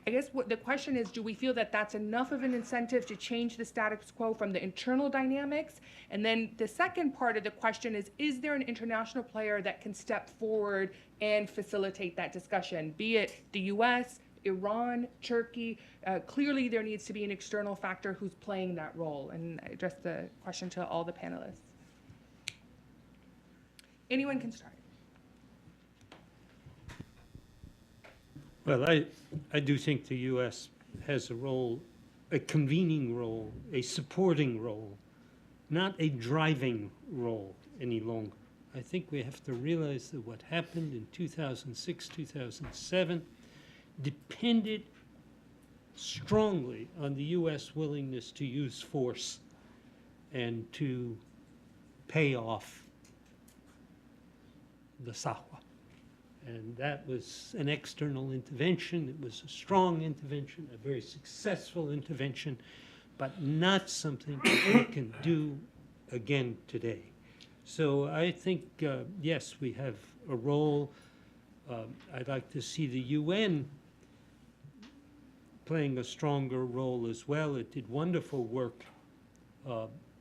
I guess what the question is, do we feel that that's enough of an incentive to change the status quo from the internal dynamics? And then the second part of the question is there an international player that can step forward and facilitate that discussion, be it the US, Iran, Turkey? Clearly there needs to be an external factor who's playing that role. And I address the question to all the panelists. Anyone can start. Well, I do think the U.S. has a role, a convening role, a supporting role, not a driving role any longer. I think we have to realize that what happened in 2006, 2007 depended strongly on the U.S. willingness to use force and to pay off the Sahwa. And that was an external intervention. It was a strong intervention, a very successful intervention, but not something that we can do again today. So I think, yes, we have a role. I'd like to see the UN playing a stronger role as well. It did wonderful work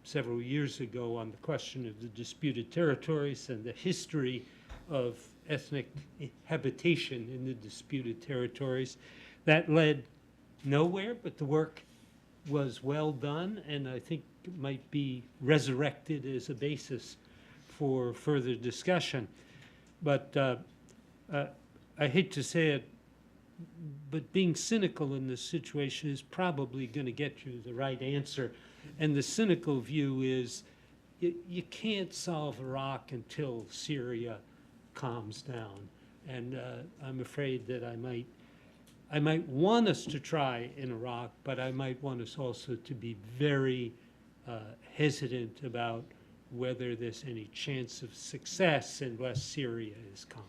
several years ago on the question of the disputed territories and the history of ethnic habitation in the disputed territories. That led nowhere, but the work was well done, and I think it might be resurrected as a basis for further discussion. But I hate to say it, but being cynical in this situation is probably going to get you the right answer. And the cynical view is you can't solve Iraq until Syria calms down. And I'm afraid that I might want us to try in Iraq, but I might want us also to be very hesitant about whether there's any chance of success unless Syria is calm.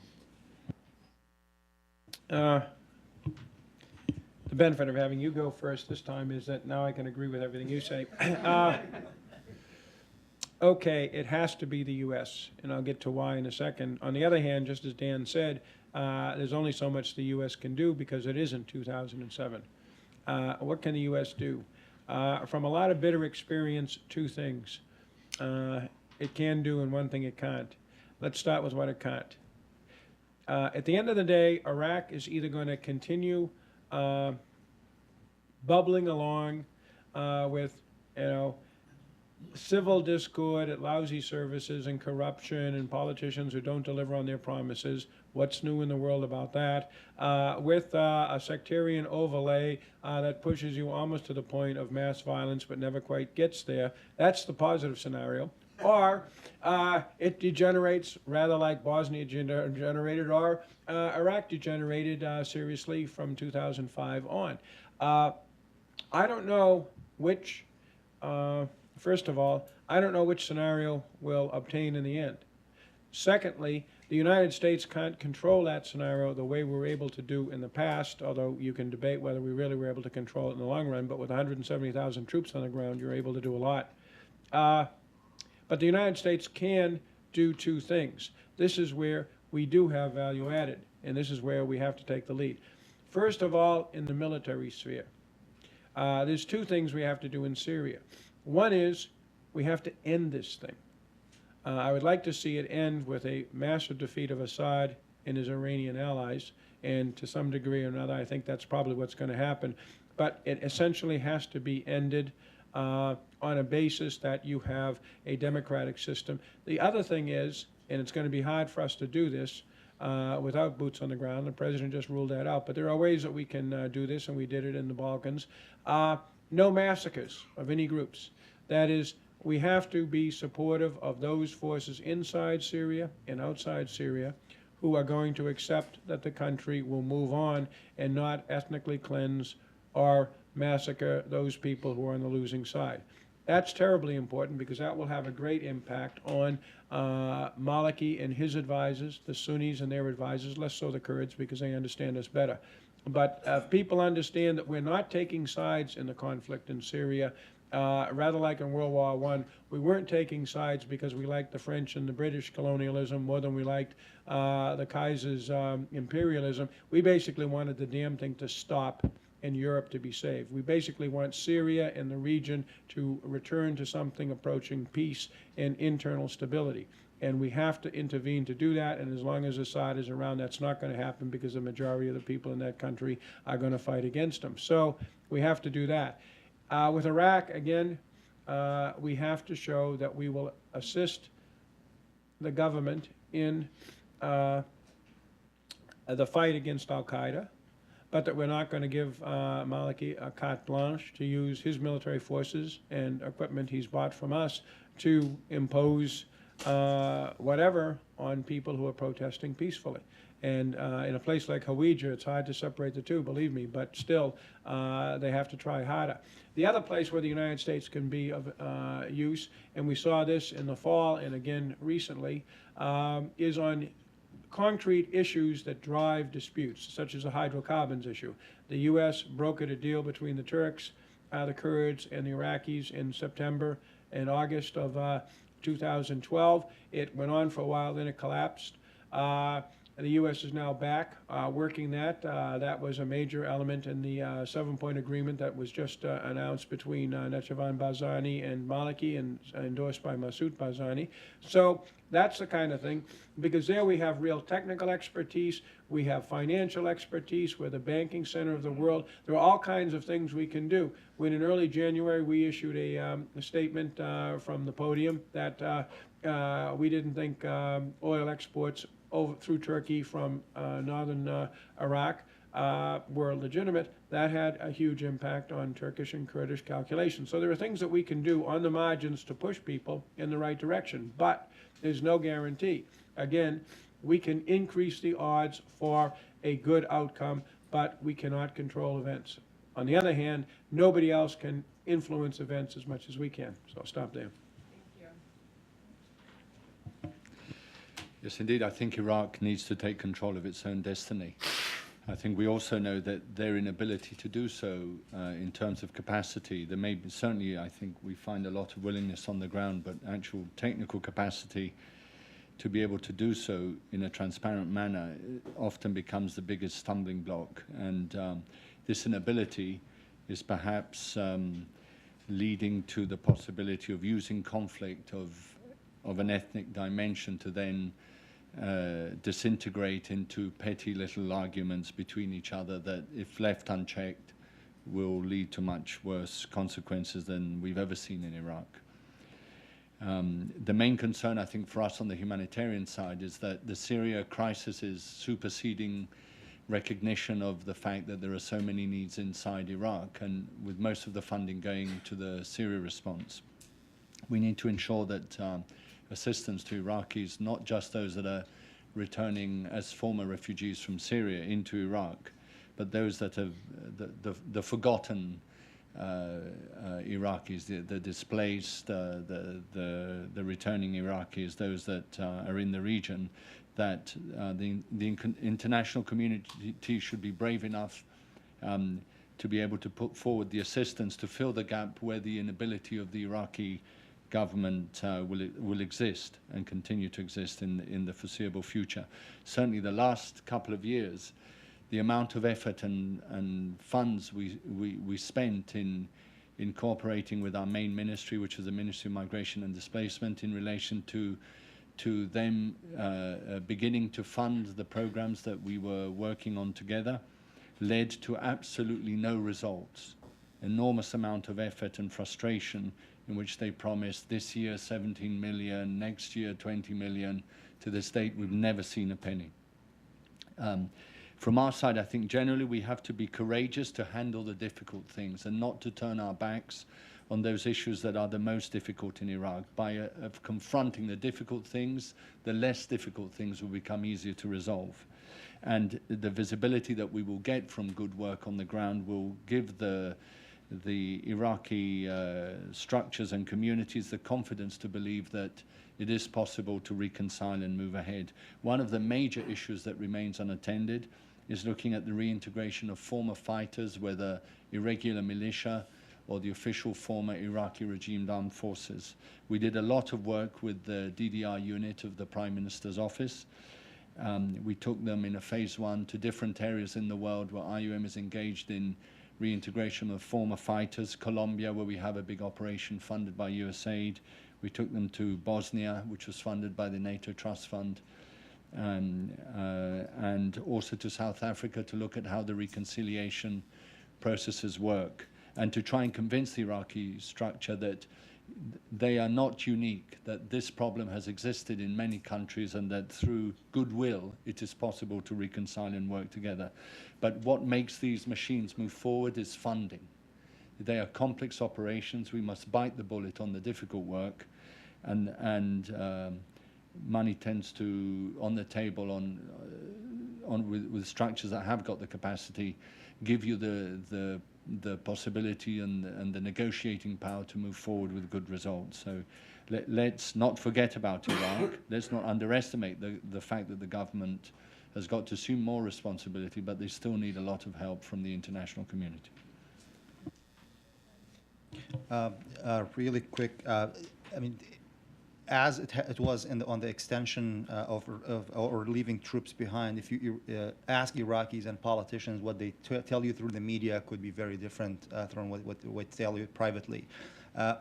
The benefit of having you go first this time is that now I can agree with everything you say. Okay, it has to be the U.S., and I'll get to why in a second. On the other hand, just as Dan said, there's only so much the U.S. can do because it isn't 2007. What can the U.S. do? From a lot of bitter experience, two things. It can do and one thing it can't. Let's start with what it can't. At the end of the day, Iraq is either going to continue bubbling along with, civil discord at lousy services and corruption and politicians who don't deliver on their promises. What's new in the world about that? With a sectarian overlay that pushes you almost to the point of mass violence but never quite gets there. That's the positive scenario. Or it degenerates rather like Bosnia degenerated or Iraq degenerated seriously from 2005 on. I don't know which, first of all, I don't know which scenario will obtain in the end. Secondly, the United States can't control that scenario the way we were able to do in the past, although you can debate whether we really were able to control it in the long run, but with 170,000 troops on the ground, you're able to do a lot. But the United States can do two things. This is where we do have value added, and this is where we have to take the lead. First of all, in the military sphere. There's two things we have to do in Syria. One is we have to end this thing. I would like to see it end with a massive defeat of Assad and his Iranian allies, and to some degree or another, I think that's probably what's going to happen. But it essentially has to be ended on a basis that you have a democratic system. The other thing is, and it's going to be hard for us to do this without boots on the ground, the president just ruled that out, but there are ways that we can do this, and we did it in the Balkans. No massacres of any groups. That is, we have to be supportive of those forces inside Syria and outside Syria who are going to accept that the country will move on and not ethnically cleanse or massacre those people who are on the losing side. That's terribly important because that will have a great impact on Maliki and his advisors, the Sunnis and their advisors, less so the Kurds because they understand us better. But if people understand that we're not taking sides in the conflict in Syria, rather like in World War I, we weren't taking sides because we liked the French and the British colonialism more than we liked the Kaiser's imperialism. We basically wanted the damn thing to stop and Europe to be saved. We basically want Syria and the region to return to something approaching peace and internal stability. And we have to intervene to do that, and as long as Assad is around, that's not going to happen because the majority of the people in that country are going to fight against him. So we have to do that. With Iraq, again, we have to show that we will assist the government in the fight against al-Qaeda, but that we're not going to give Maliki a carte blanche to use his military forces and equipment he's bought from us to impose whatever on people who are protesting peacefully. And in a place like Hawija, it's hard to separate the two, believe me, but still, they have to try harder. The other place where the United States can be of use, and we saw this in the fall and again recently, is on concrete issues that drive disputes, such as the hydrocarbons issue. The U.S. brokered a deal between the Turks, the Kurds, and the Iraqis in September and August of 2012. It went on for a while, then it collapsed. The U.S. is now back working that. That was a major element in the 7-point agreement that was just announced between Netchavan Barzani and Maliki and endorsed by Masoud Barzani. So that's the kind of thing, because there we have real technical expertise, we have financial expertise, we're the banking center of the world. There are all kinds of things we can do. When in early January we issued a statement from the podium that we didn't think oil exports over through Turkey from northern Iraq were legitimate. That had a huge impact on Turkish and Kurdish calculations. So there are things that we can do on the margins to push people in the right direction, but there's no guarantee. Again, we can increase the odds for a good outcome, but we cannot control events. On the other hand, nobody else can influence events as much as we can. So I'll stop there. Yes, indeed. I think Iraq needs to take control of its own destiny. I think we also know that their inability to do so in terms of capacity, there may be, certainly I think we find a lot of willingness on the ground, but actual technical capacity to be able to do so in a transparent manner often becomes the biggest stumbling block. And this inability is perhaps leading to the possibility of using conflict of an ethnic dimension to then disintegrate into petty little arguments between each other that, if left unchecked, will lead to much worse consequences than we've ever seen in Iraq. The main concern, I think, for us on the humanitarian side is that the Syria crisis is superseding recognition of the fact that there are so many needs inside Iraq, and with most of the funding going to the Syria response, we need to ensure that assistance to Iraqis, not just those that are returning as former refugees from Syria into Iraq, but those that have the forgotten Iraqis, the displaced, the returning Iraqis, those that are in the region, that the international community should be brave enough to be able to put forward the assistance to fill the gap where the inability of the Iraqi government will exist and continue to exist in the foreseeable future. Certainly the last couple of years, the amount of effort and funds we spent in cooperating with our main ministry, which is the Ministry of Migration and Displacement, in relation to them beginning to fund the programs that we were working on together, led to absolutely no results. Enormous amount of effort and frustration, in which they promised this year 17 million, next year 20 million. To this date, we've never seen a penny. From our side, I think generally we have to be courageous to handle the difficult things and not to turn our backs on those issues that are the most difficult in Iraq. By confronting the difficult things, the less difficult things will become easier to resolve. And the visibility that we will get from good work on the ground will give the Iraqi structures and communities the confidence to believe that it is possible to reconcile and move ahead. One of the major issues that remains unattended is looking at the reintegration of former fighters, whether irregular militia or the official former Iraqi regime armed forces. We did a lot of work with the DDR unit of the Prime Minister's office. We took them in a phase 1 to different areas in the world where IUM is engaged in reintegration of former fighters. Colombia, where we have a big operation funded by USAID. We took them to Bosnia, which was funded by the NATO Trust Fund, and also to South Africa to look at how the reconciliation processes work, and to try and convince the Iraqi structure that they are not unique, that this problem has existed in many countries, and that through goodwill it is possible to reconcile and work together. But what makes these machines move forward is funding. They are complex operations. We must bite the bullet on the difficult work, and money tends to, on the table, with structures that have got the capacity, give you the possibility and the negotiating power to move forward with good results. So let's not forget about Iraq. Let's not underestimate the fact that the government has got to assume more responsibility, but they still need a lot of help from the international community. Really quick, I mean, as it was on the extension or leaving troops behind, if you ask Iraqis and politicians, what they tell you through the media could be very different from what they tell you privately.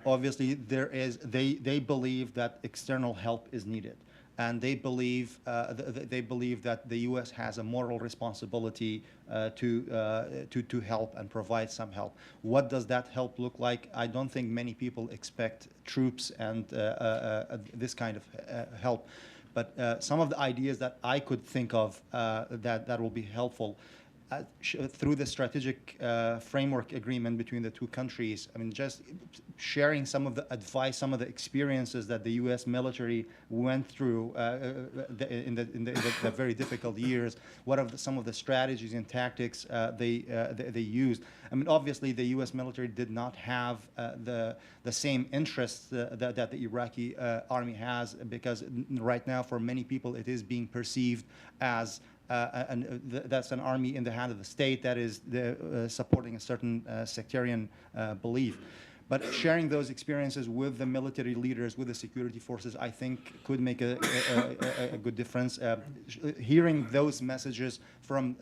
Obviously, they believe that external help is needed. And they believe that the U.S. has a moral responsibility to help and provide some help. What does that help look like? I don't think many people expect troops and this kind of help. But some of the ideas that I could think of that will be helpful through the strategic framework agreement between the two countries. I mean, just sharing some of the advice, some of the experiences that the U.S. military went through in the very difficult years. What are some of the strategies and tactics they used? I mean, obviously, the U.S. military did not have the same interests that the Iraqi army has, because right now, for many people, it is being perceived as that's an army in the hand of the state that is supporting a certain sectarian belief. But sharing those experiences with the military leaders, with the security forces, I think could make a good difference. Hearing those messages from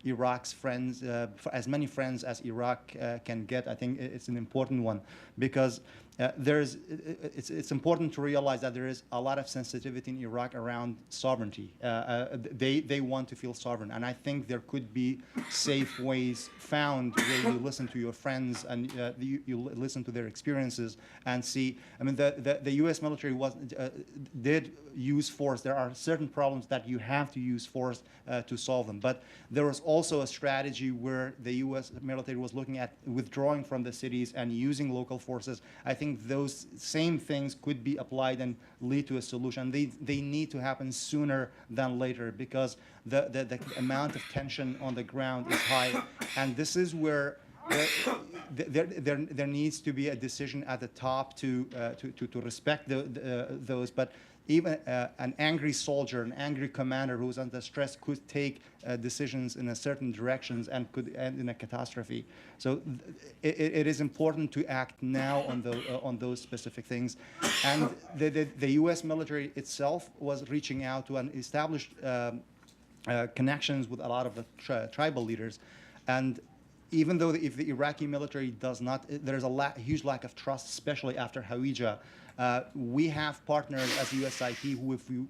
Iraq's friends, as many friends as Iraq can get, I think it's an important one, because it's important to realize that there is a lot of sensitivity in Iraq around sovereignty. They want to feel sovereign, and I think there could be safe ways found where you listen to your friends and you listen to their experiences and see. I mean, the U.S. military did use force. There are certain problems that you have to use force to solve them, but there was also a strategy where the U.S. military was looking at withdrawing from the cities and using local forces. I think those same things could be applied and lead to a solution. They need to happen sooner than later, because the amount of tension on the ground is high, and this is where there needs to be a decision at the top to respect those. But even an angry soldier, an angry commander who's under stress could take decisions in a certain directions and could end in a catastrophe. So it is important to act now on those specific things. And the U.S. military itself was reaching out to and established connections with a lot of the tribal leaders. And even though if the Iraqi military does not, there's a huge lack of trust, especially after Hawija. We have partners as USIP who, if we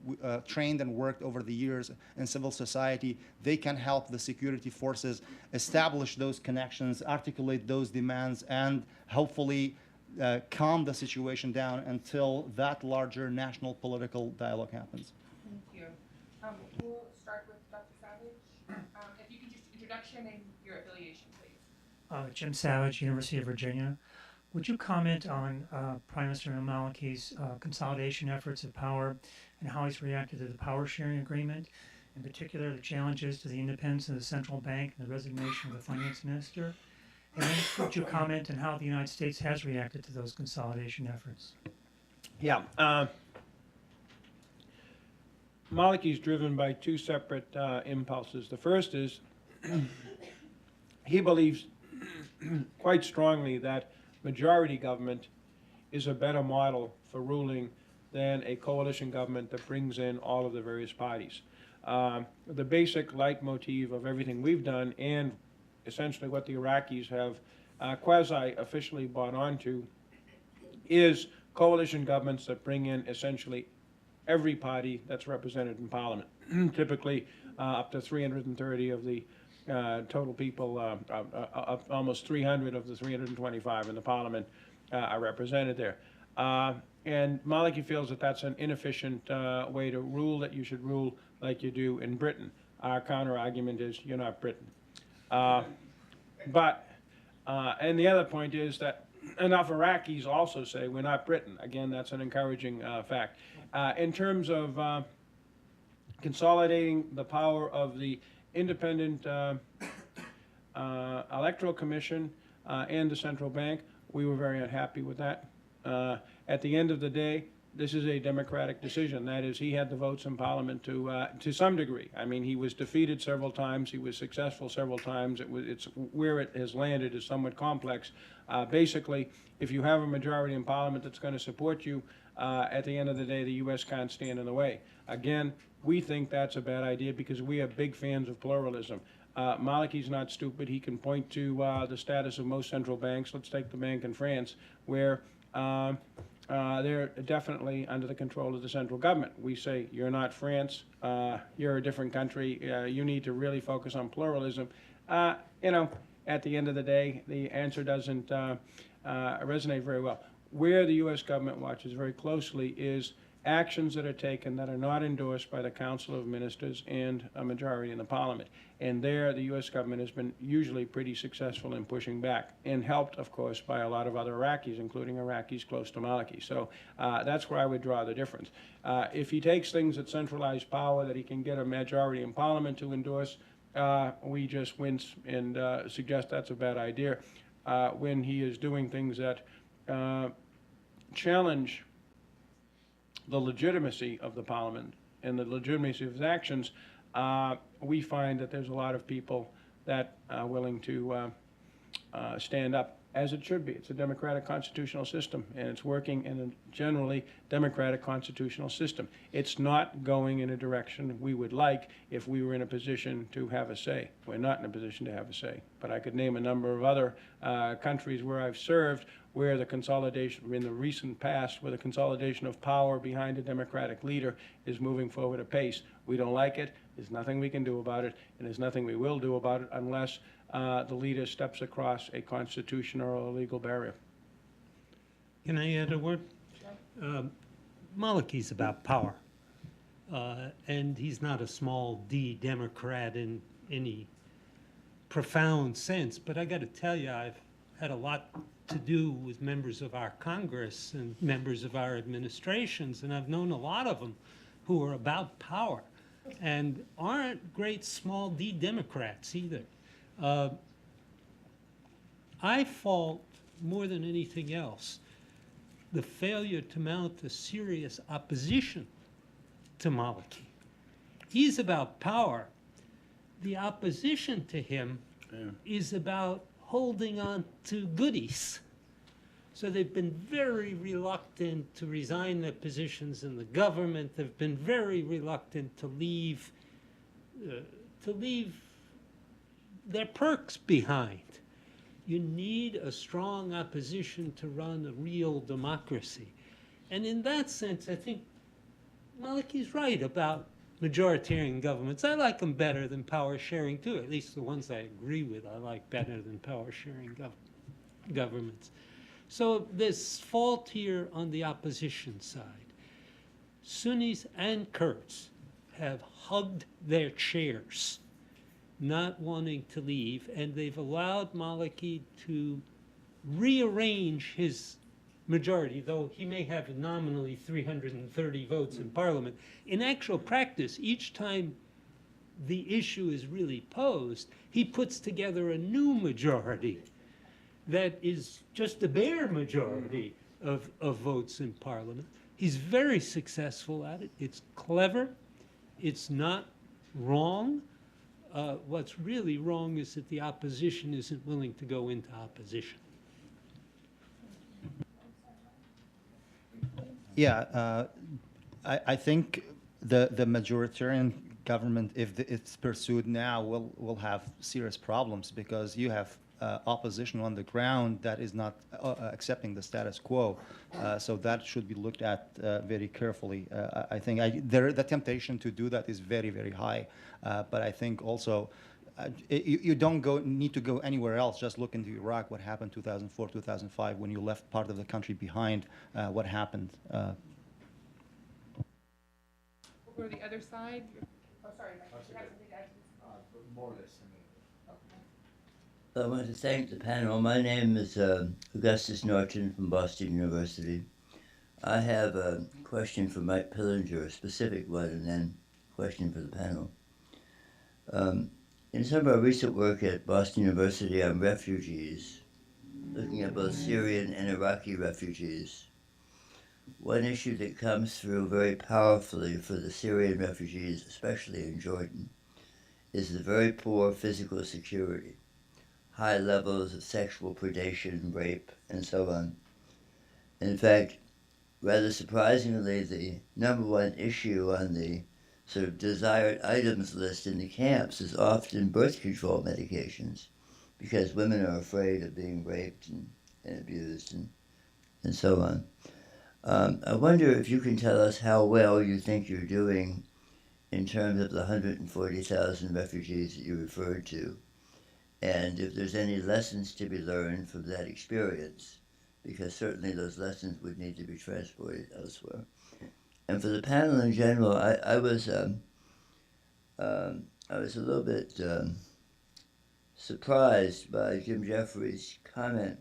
trained and worked over the years in civil society, they can help the security forces establish those connections, articulate those demands, and hopefully calm the situation down until that larger national political dialogue happens. Thank you. We'll start with Dr. Savage. If you can just introduction and your affiliation, please. Jim Savage, University of Virginia. Would you comment on Prime Minister al-Maliki's consolidation efforts of power and how he's reacted to the power sharing agreement, in particular the challenges to the independence of the central bank and the resignation of the finance minister? And then would you comment on how the United States has reacted to those consolidation efforts? Yeah. Maliki is driven by two separate impulses. The first is he believes quite strongly that majority government is a better model for ruling than a coalition government that brings in all of the various parties. The basic leitmotif of everything we've done, and essentially what the Iraqis have quasi-officially bought onto, is coalition governments that bring in essentially every party that's represented in Parliament. Typically, up to 330 of the total people, almost 300 of the 325 in the Parliament are represented there. And Maliki feels that that's an inefficient way to rule, that you should rule like you do in Britain. Our counter-argument is, you're not Britain. And the other point is that enough Iraqis also say we're not Britain. Again, that's an encouraging fact. In terms of consolidating the power of the independent electoral commission and the central bank, we were very unhappy with that. At the end of the day, this is a democratic decision. That is, he had the votes in Parliament to some degree. I mean, he was defeated several times. He was successful several times. It's where it has landed is somewhat complex. Basically, if you have a majority in Parliament that's going to support you, at the end of the day, the U.S. can't stand in the way. Again, we think that's a bad idea because we are big fans of pluralism. Maliki's not stupid. He can point to the status of most central banks. Let's take the bank in France, where they're definitely under the control of the central government. We say, you're not France, you're a different country, you need to really focus on pluralism. You know, at the end of the day, the answer doesn't resonate very well. Where the U.S. government watches very closely is actions that are taken that are not endorsed by the Council of Ministers and a majority in the Parliament. And there, the U.S. government has been usually pretty successful in pushing back, and helped, of course, by a lot of other Iraqis, including Iraqis close to Maliki. So that's where I would draw the difference. If he takes things at centralized power that he can get a majority in Parliament to endorse, we just wince and suggest that's a bad idea. When he is doing things that challenge the legitimacy of the Parliament and the legitimacy of his actions, we find that there's a lot of people that are willing to stand up, as it should be. It's a democratic constitutional system, and it's working in a generally democratic constitutional system. It's not going in a direction we would like if we were in a position to have a say. We're not in a position to have a say. But I could name a number of other countries where I've served where the consolidation, in the recent past, where the consolidation of power behind a democratic leader is moving forward apace. We don't like it. There's nothing we can do about it, and there's nothing we will do about it unless the leader steps across a constitutional or a legal barrier. Can I add a word? Maliki's about power, and he's not a small d Democrat in any profound sense, but I got to tell you, I've had a lot to do with members of our Congress and members of our administrations, and I've known a lot of them who are about power and aren't great small d Democrats either. I fault, more than anything else, the failure to mount a serious opposition to Maliki. He's about power. The opposition to him is about holding on to goodies. So they've been very reluctant to resign their positions in the government. They've been very reluctant to leave their perks behind. You need a strong opposition to run a real democracy. And in that sense, I think Maliki's right about majoritarian governments. I like them better than power sharing too. At least the ones I agree with, I like better than power sharing governments. So there's fault here on the opposition side. Sunnis and Kurds have hugged their chairs, not wanting to leave, and they've allowed Maliki to rearrange his majority, though he may have nominally 330 votes in Parliament. In actual practice, each time the issue is really posed, he puts together a new majority that is just a bare majority of votes in Parliament. He's very successful at it. It's clever. It's not wrong. What's really wrong is that the opposition isn't willing to go into opposition. Yeah, I think the majoritarian government, if it's pursued now, will have serious problems because you have opposition on the ground that is not accepting the status quo. So that should be looked at very carefully. I think the temptation to do that is very, very high. But I think also you don't need to go anywhere else. Just look into Iraq, what happened 2004, 2005, when you left part of the country behind, what happened. We'll go to the other side. Oh, sorry, Mike. You have something to add? More or less. I want to thank the panel. My name is Augustus Norton from Boston University. I have a question for Mike Pillinger, a specific one, and then a question for the panel. In some of our recent work at Boston University on refugees, looking at both Syrian and Iraqi refugees, one issue that comes through very powerfully for the Syrian refugees, especially in Jordan, is the very poor physical security, high levels of sexual predation, rape, and so on. In fact, rather surprisingly, the number one issue on the sort of desired items list in the camps is often birth control medications, because women are afraid of being raped and abused and so on. I wonder if you can tell us how well you think you're doing in terms of the 140,000 refugees that you referred to, and if there's any lessons to be learned from that experience, because certainly those lessons would need to be transported elsewhere. And for the panel in general, I was a little bit surprised by Jim Jeffries' comment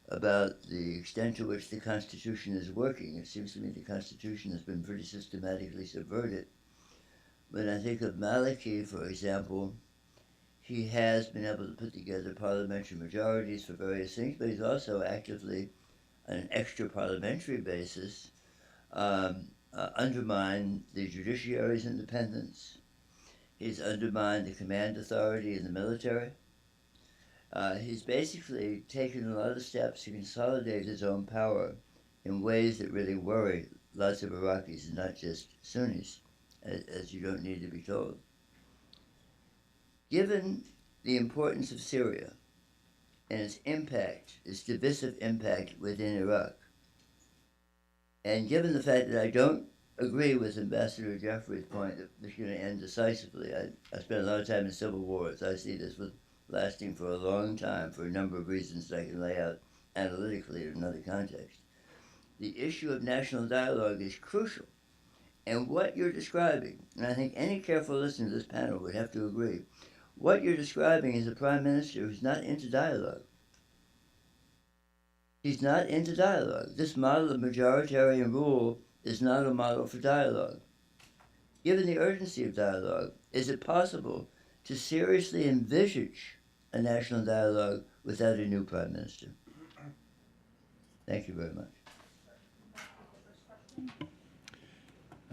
about the extent to which the Constitution is working. It seems to me the Constitution has been pretty systematically subverted. When I think of Maliki, for example, he has been able to put together parliamentary majorities for various things, but he's also actively, on an extra-parliamentary basis, undermined the judiciary's independence. He's undermined the command authority in the military. He's basically taken a lot of steps to consolidate his own power in ways that really worry lots of Iraqis, and not just Sunnis, as you don't need to be told. Given the importance of Syria and its impact, its divisive impact within Iraq, and given the fact that I don't agree with Ambassador Jeffrey's point that this is going to end decisively, I spent a lot of time in civil wars. I see this lasting for a long time for a number of reasons that I can lay out analytically in another context. The issue of national dialogue is crucial. And what you're describing, and I think any careful listener to this panel would have to agree, what you're describing is a prime minister who's not into dialogue. He's not into dialogue. This model of majoritarian rule is not a model for dialogue. Given the urgency of dialogue, is it possible to seriously envisage a national dialogue without a new prime minister? Thank you very much.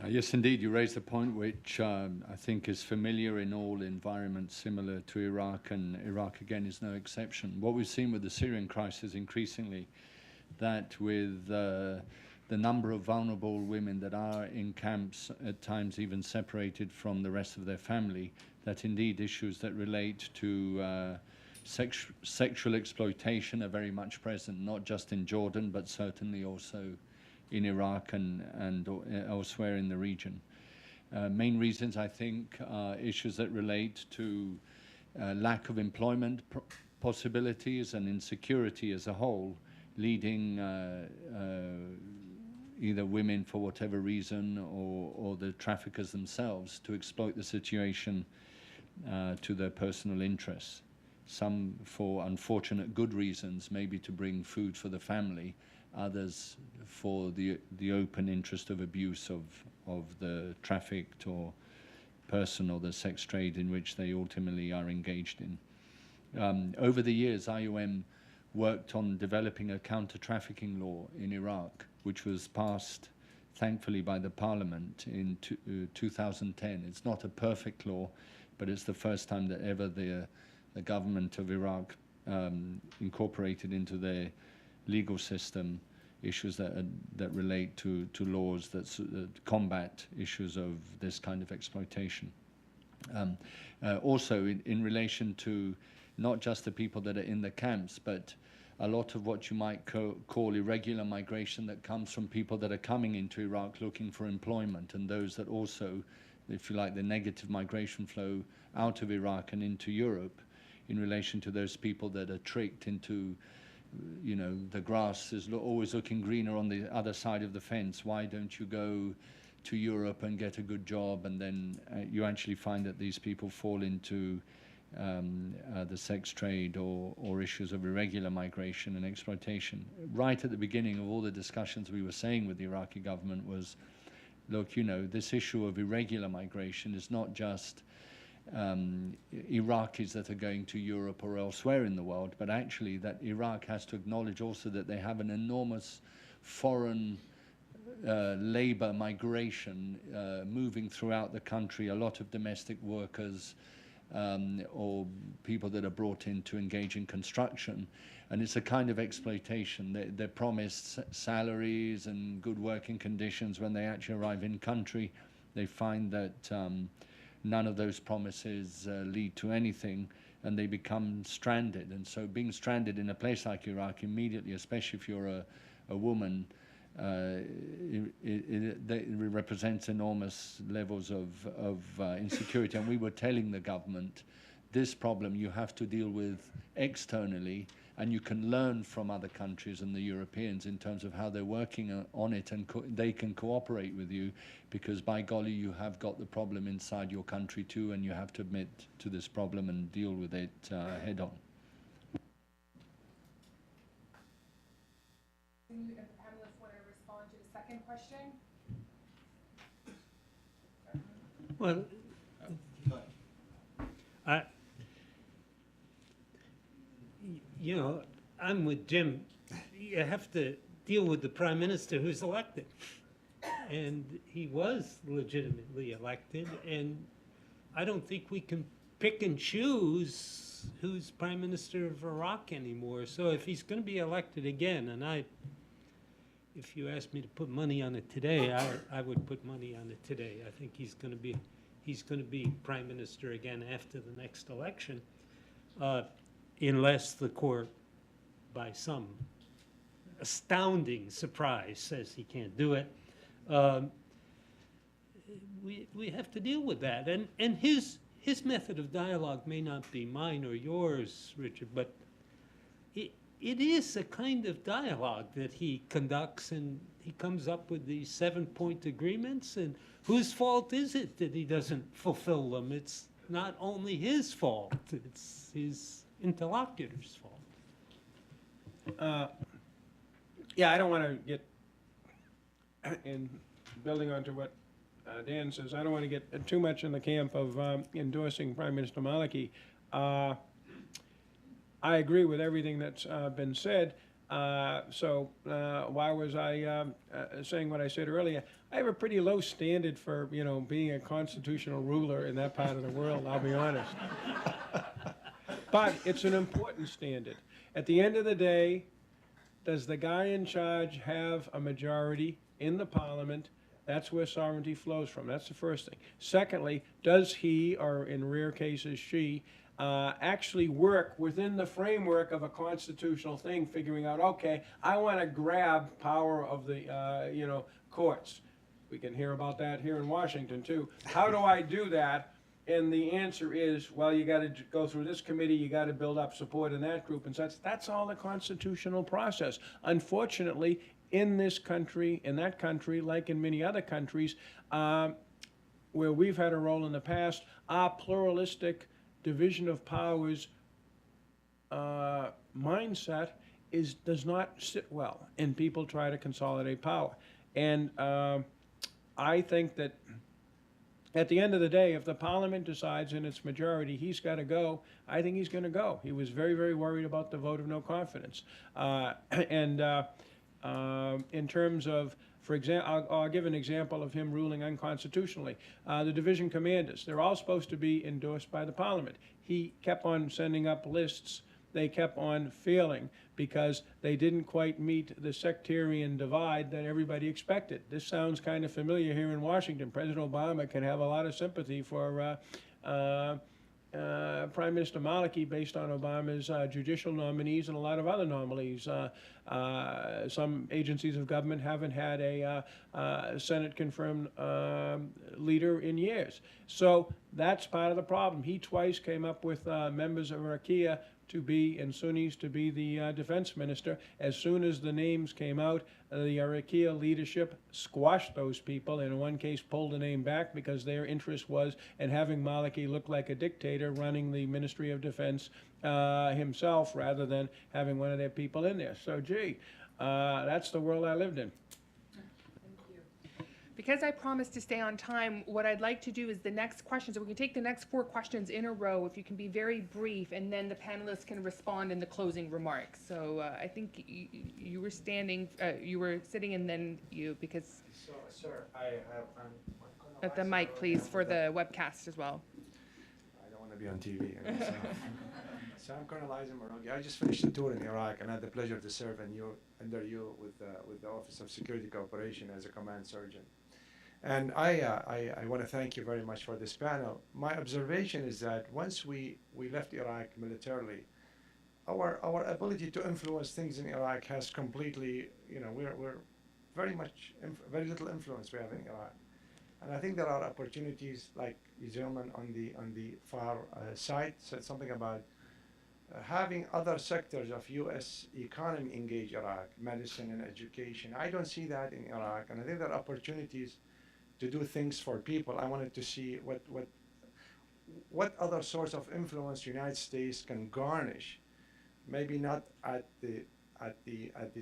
Yes, indeed, you raised a point which I think is familiar in all environments similar to Iraq, and Iraq, again, is no exception. What we've seen with the Syrian crisis increasingly, that with the number of vulnerable women that are in camps, at times even separated from the rest of their family, that indeed issues that relate to sexual exploitation are very much present, not just in Jordan, but certainly also in Iraq and elsewhere in the region. Main reasons, I think, are issues that relate to lack of employment possibilities and insecurity as a whole, leading either women, for whatever reason, or the traffickers themselves to exploit the situation to their personal interests. Some for unfortunate good reasons, maybe to bring food for the family, others for the open interest of abuse of the trafficked or person or the sex trade in which they ultimately are engaged in. Over the years, IOM worked on developing a counter-trafficking law in Iraq, which was passed, thankfully, by the parliament in 2010. It's not a perfect law, but it's the first time that ever the government of Iraq incorporated into their legal system issues that relate to laws that combat issues of this kind of exploitation. Also, in relation to not just the people that are in the camps, but a lot of what you might call irregular migration that comes from people that are coming into Iraq looking for employment, and those that also, if you like, the negative migration flow out of Iraq and into Europe in relation to those people that are tricked into, you know, the grass is always looking greener on the other side of the fence. Why don't you go to Europe and get a good job? And then you actually find that these people fall into the sex trade or issues of irregular migration and exploitation. Right at the beginning of all the discussions we were saying with the Iraqi government was, look, you know, this issue of irregular migration is not just Iraqis that are going to Europe or elsewhere in the world, but actually that Iraq has to acknowledge also that they have an enormous foreign labor migration moving throughout the country, a lot of domestic workers or people that are brought in to engage in construction. And it's a kind of exploitation. They're promised salaries and good working conditions. When they actually arrive in country, they find that none of those promises lead to anything, and they become stranded. And so being stranded in a place like Iraq immediately, especially if you're a woman, it represents enormous levels of insecurity. And we were telling the government, this problem you have to deal with externally, and you can learn from other countries and the Europeans in terms of how they're working on it, and they can cooperate with you, because by golly, you have got the problem inside your country too, and you have to admit to this problem and deal with it head on. If the panelists want to respond to the second question? Well, you know, I'm with Jim. You have to deal with the prime minister who's elected. And he was legitimately elected. And I don't think we can pick and choose who's prime minister of Iraq anymore. So if he's going to be elected again, and if you asked me to put money on it today, I would put money on it today. I think he's going to be prime minister again after the next election. Unless the court, by some astounding surprise, says he can't do it. We have to deal with that. And his method of dialogue may not be mine or yours, Richard, but it is a kind of dialogue that he conducts, and he comes up with these 7-point agreements, and whose fault is it that he doesn't fulfill them? It's not only his fault, it's his interlocutor's fault. Yeah, I don't want to get, in building onto what Dan says, I don't want to get too much in the camp of endorsing Prime Minister Maliki. I agree with everything that's been said. So why was I saying what I said earlier? I have a pretty low standard for, you know, being a constitutional ruler in that part of the world, I'll be honest. But it's an important standard. At the end of the day, does the guy in charge have a majority in the parliament? That's where sovereignty flows from. That's the first thing. Secondly, does he, or in rare cases she, actually work within the framework of a constitutional thing, figuring out, okay, I want to grab power of the, you know, courts. We can hear about that here in Washington too. How do I do that? And the answer is, well, you got to go through this committee, you got to build up support in that group, and such. That's all the constitutional process. Unfortunately, in this country, in that country, like in many other countries, where we've had a role in the past, our pluralistic division of powers mindset does not sit well, and people try to consolidate power. And I think that at the end of the day, if the parliament decides in its majority he's got to go, I think he's going to go. He was very, very worried about the vote of no confidence. In terms of For example, I'll give an example of him ruling unconstitutionally. The division commanders, they're all supposed to be endorsed by the parliament. He kept on sending up lists. They kept on failing because they didn't quite meet the sectarian divide that everybody expected. This sounds kind of familiar here in Washington. President Obama can have a lot of sympathy for Prime Minister Maliki based on Obama's judicial nominees and a lot of other nominees. Some agencies of government haven't had a Senate-confirmed leader in years. So that's part of the problem. He twice came up with members of Iraqis to be, and Sunnis to be the defense minister. As soon as the names came out, the Iraqi leadership squashed those people, and in one case pulled the name back because their interest was in having Maliki look like a dictator running the Ministry of Defense himself rather than having one of their people in there. So, gee, that's the world I lived in. Because I promised to stay on time, what I'd like to do is the next questions, so we can take the next 4 questions in a row, if you can be very brief, and then the panelists can respond in the closing remarks. So I think you were standing, you were sitting, and then you, because... So, sir, I'm at the mic, please, for the webcast as well. I don't want to be on TV. So I'm Colonel Isaac Morongi. I just finished a tour in Iraq and had the pleasure to serve under you with the Office of Security Cooperation as a command sergeant. And I want to thank you very much for this panel. My observation is that once we left Iraq militarily, our ability to influence things in Iraq has completely, we're very little influence we have in Iraq. And I think there are opportunities, like you gentlemen on the far side said something about having other sectors of U.S. economy engage Iraq, medicine and education. I don't see that in Iraq, and I think there are opportunities to do things for people. I wanted to see what other source of influence the United States can garnish, maybe not at the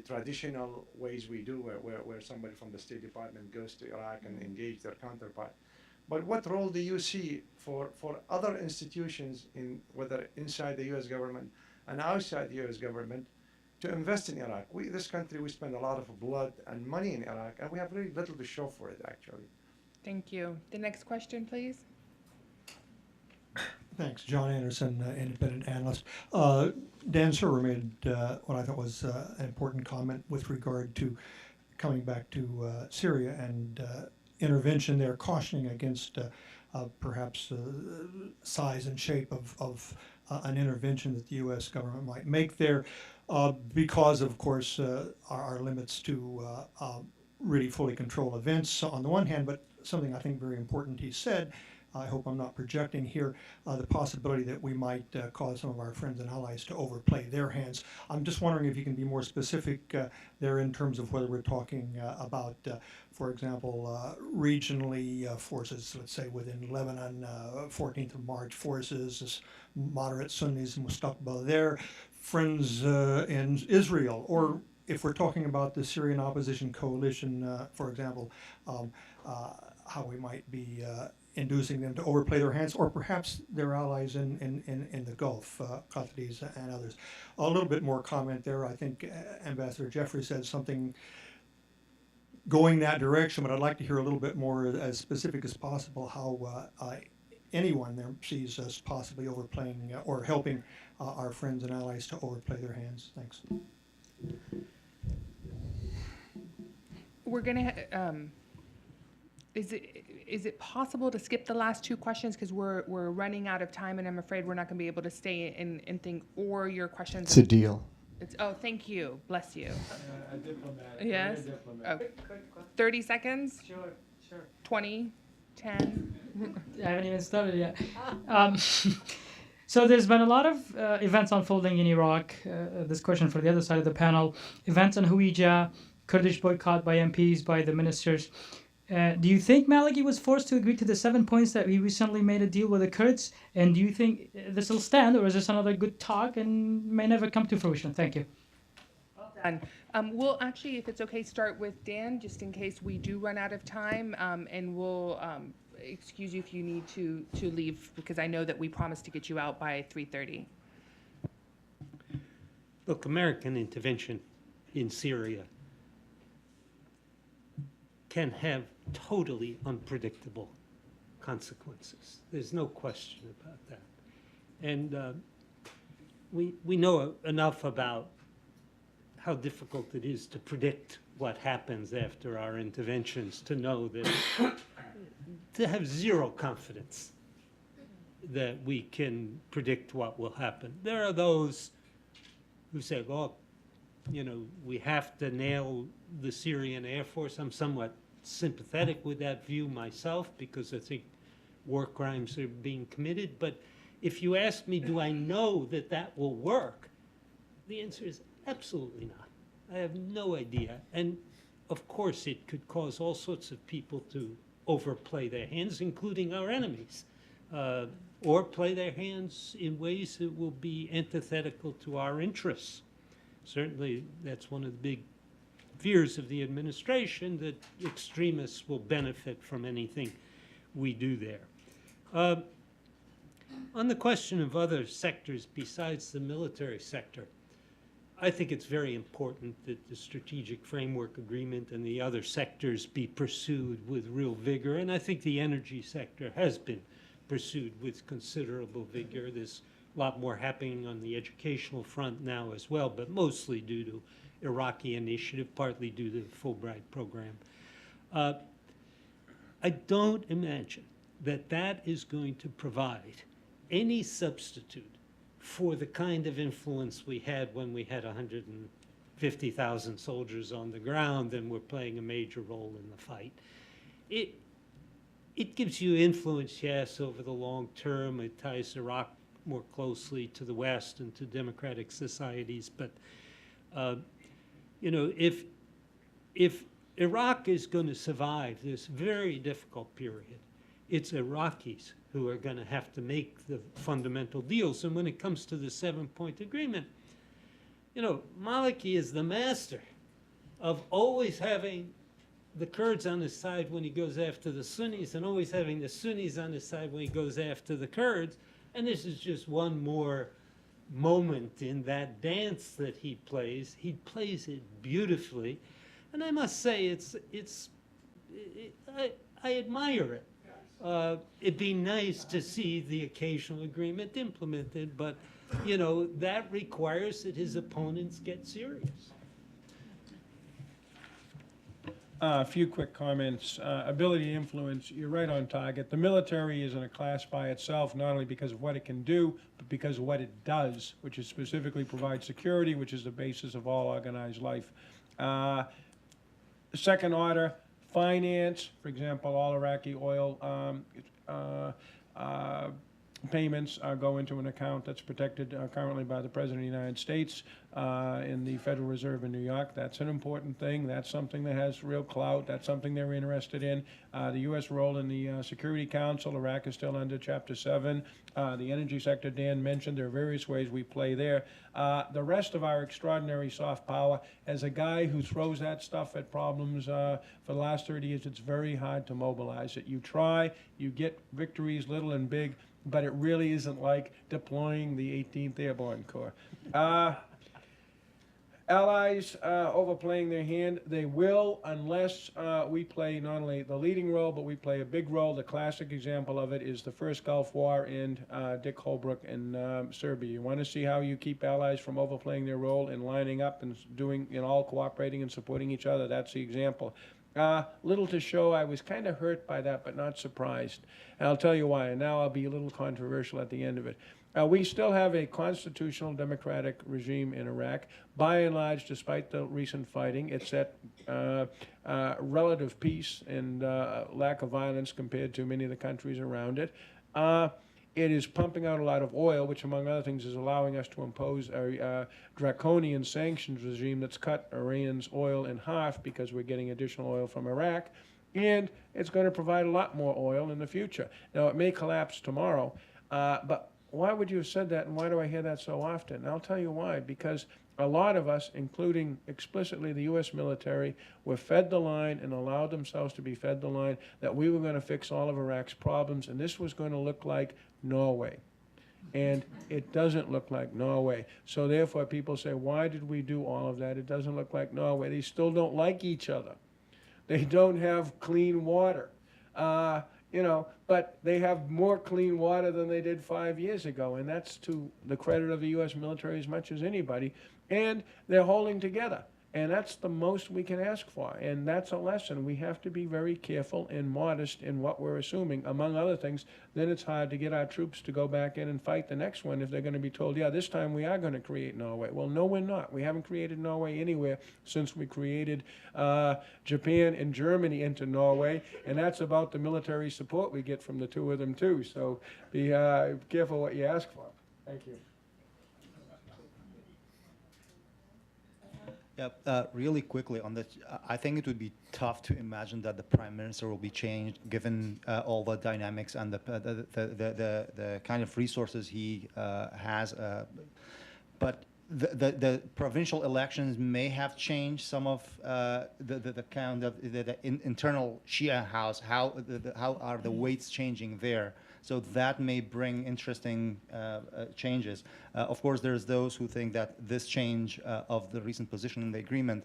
traditional ways we do, where somebody from the State Department goes to Iraq and engage their counterpart. But what role do you see for other institutions, whether inside the U.S. government and outside the U.S. government, to invest in Iraq? This country, we spend a lot of blood and money in Iraq, and we have really little to show for it, actually. Thank you. The next question, please. Thanks. John Anderson, independent analyst. Dan Surber made what I thought was an important comment with regard to coming back to Syria and intervention there, cautioning against perhaps size and shape of an intervention that the U.S. government might make there because, of course, our limits to really fully control events on the one hand, but something I think very important he said, I hope I'm not projecting here, the possibility that we might cause some of our friends and allies to overplay their hands. I'm just wondering if you can be more specific there in terms of whether we're talking about, for example, regionally forces, let's say within Lebanon, 14th of March forces, moderate Sunnis, Mustaqbal there, friends in Israel, or if we're talking about the Syrian opposition coalition, for example, how we might be inducing them to overplay their hands, or perhaps their allies in the Gulf, Qataris and others. A little bit more comment there. I think Ambassador Jeffrey said something going that direction, but I'd like to hear a little bit more as specific as possible how anyone there sees us possibly overplaying or helping our friends and allies to overplay their hands. Thanks. We're going to... Is it possible to skip the last 2 questions because we're running out of time, and I'm afraid we're not going to be able to stay and think, or your questions? It's a deal. Oh, thank you. Bless you. A diplomat. Yes. A diplomat. Oh, 30 seconds? Sure. 20? 10? I haven't even started yet. So there's been a lot of events unfolding in Iraq. This question for the other side of the panel. Events in Hawija, Kurdish boycott by MPs, by the ministers. Do you think Maliki was forced to agree to the 7 points that we recently made a deal with the Kurds? And do you think this will stand, or is this another good talk and may never come to fruition? Thank you. Well done. We'll actually, if it's okay, start with Dan, just in case we do run out of time, and we'll excuse you if you need to leave, because I know that we promised to get you out by 3:30. Look, American intervention in Syria can have totally unpredictable consequences. There's no question about that. And we know enough about how difficult it is to predict what happens after our interventions to know that to have zero confidence that we can predict what will happen. There are those who say, well, you know, we have to nail the Syrian Air Force. I'm somewhat sympathetic with that view myself because I think war crimes are being committed. But if you ask me, do I know that that will work? The answer is absolutely not. I have no idea. And of course, it could cause all sorts of people to overplay their hands, including our enemies, or play their hands in ways that will be antithetical to our interests. Certainly, that's one of the big fears of the administration, that extremists will benefit from anything we do there. On the question of other sectors besides the military sector, I think it's very important that the strategic framework agreement and the other sectors be pursued with real vigor, and I think the energy sector has been pursued with considerable vigor. There's a lot more happening on the educational front now as well, but mostly due to Iraqi initiative, partly due to the Fulbright program. I don't imagine that that is going to provide any substitute for the kind of influence we had when we had 150,000 soldiers on the ground and were playing a major role in the fight. It gives you influence, yes, over the long term. It ties Iraq more closely to the West and to democratic societies. But, you know, if Iraq is going to survive this very difficult period, it's Iraqis who are going to have to make the fundamental deals. And when it comes to the 7-point agreement, you know, Maliki is the master of always having the Kurds on his side when he goes after the Sunnis and always having the Sunnis on his side when he goes after the Kurds. And this is just one more moment in that dance that he plays. He plays it beautifully. And I must say, I admire it. It'd be nice to see the occasional agreement implemented, but, you know, that requires that his opponents get serious. A few quick comments. Ability to influence, you're right on target. The military is in a class by itself, not only because of what it can do, but because of what it does, which is specifically provide security, which is the basis of all organized life. Second order, finance, for example, all Iraqi oil payments go into an account that's protected currently by the President of the United States in the Federal Reserve in New York. That's an important thing. That's something that has real clout. That's something they're interested in. The U.S. role in the Security Council, Iraq is still under Chapter 7. The energy sector, Dan mentioned, there are various ways we play there. The rest of our extraordinary soft power, as a guy who throws that stuff at problems for the last 30 years, it's very hard to mobilize it. You try, you get victories, little and big, but it really isn't like deploying the 18th Airborne Corps. Allies overplaying their hand, they will, unless we play not only the leading role, but we play a big role. The classic example of it is the first Gulf War and Dick Holbrooke in Serbia. You want to see how you keep allies from overplaying their role and lining up and doing, you know, all cooperating and supporting each other. That's the example. Little to show, I was kind of hurt by that, but not surprised. And I'll tell you why, and now I'll be a little controversial at the end of it. We still have a constitutional democratic regime in Iraq. By and large, despite the recent fighting, it's at relative peace and lack of violence compared to many of the countries around it. It is pumping out a lot of oil, which, among other things, is allowing us to impose a draconian sanctions regime that's cut Iran's oil in half because we're getting additional oil from Iraq. And it's going to provide a lot more oil in the future. Now, it may collapse tomorrow, but why would you have said that, and why do I hear that so often? And I'll tell you why. Because a lot of us, including explicitly the U.S. military, were fed the line and allowed themselves to be fed the line that we were going to fix all of Iraq's problems, and this was going to look like Norway. And it doesn't look like Norway. So therefore, people say, why did we do all of that? It doesn't look like Norway. They still don't like each other. They don't have clean water. You know, but they have more clean water than they did 5 years ago, and that's to the credit of the U.S. military as much as anybody. And they're holding together, and that's the most we can ask for. And that's a lesson. We have to be very careful and modest in what we're assuming, among other things. Then it's hard to get our troops to go back in and fight the next one if they're going to be told, yeah, this time we are going to create Norway. Well, no, we're not. We haven't created Norway anywhere since we created Japan and Germany into Norway, and that's about the military support we get from the two of them, too. So be careful what you ask for. Thank you. Yeah, really quickly on this, I think it would be tough to imagine that the prime minister will be changed given all the dynamics and the kind of resources he has. But the provincial elections may have changed some of the kind of the internal Shia house. How are the weights changing there? So that may bring interesting changes. Of course, there's those who think that this change of the recent position in the agreement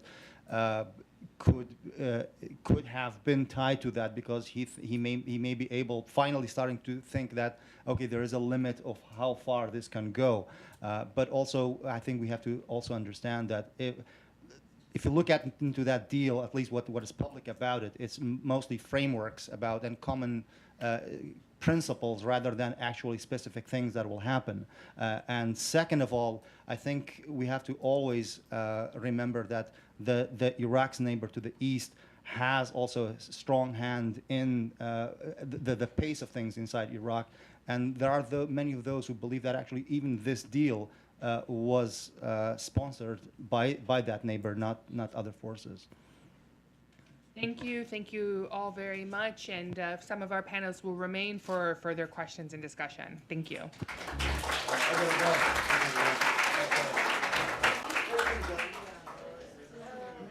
could have been tied to that, because he may be able, finally starting to think that, okay, there is a limit of how far this can go. But also, I think we have to also understand that if you look into that deal, at least what is public about it, it's mostly frameworks about and common principles rather than actually specific things that will happen. And second of all, I think we have to always remember that the Iraq's neighbor to the east has also a strong hand in the pace of things inside Iraq. And there are many of those who believe that actually even this deal was sponsored by that neighbor, not other forces. Thank you all very much, and some of our panelists will remain for further questions and discussion. Thank you.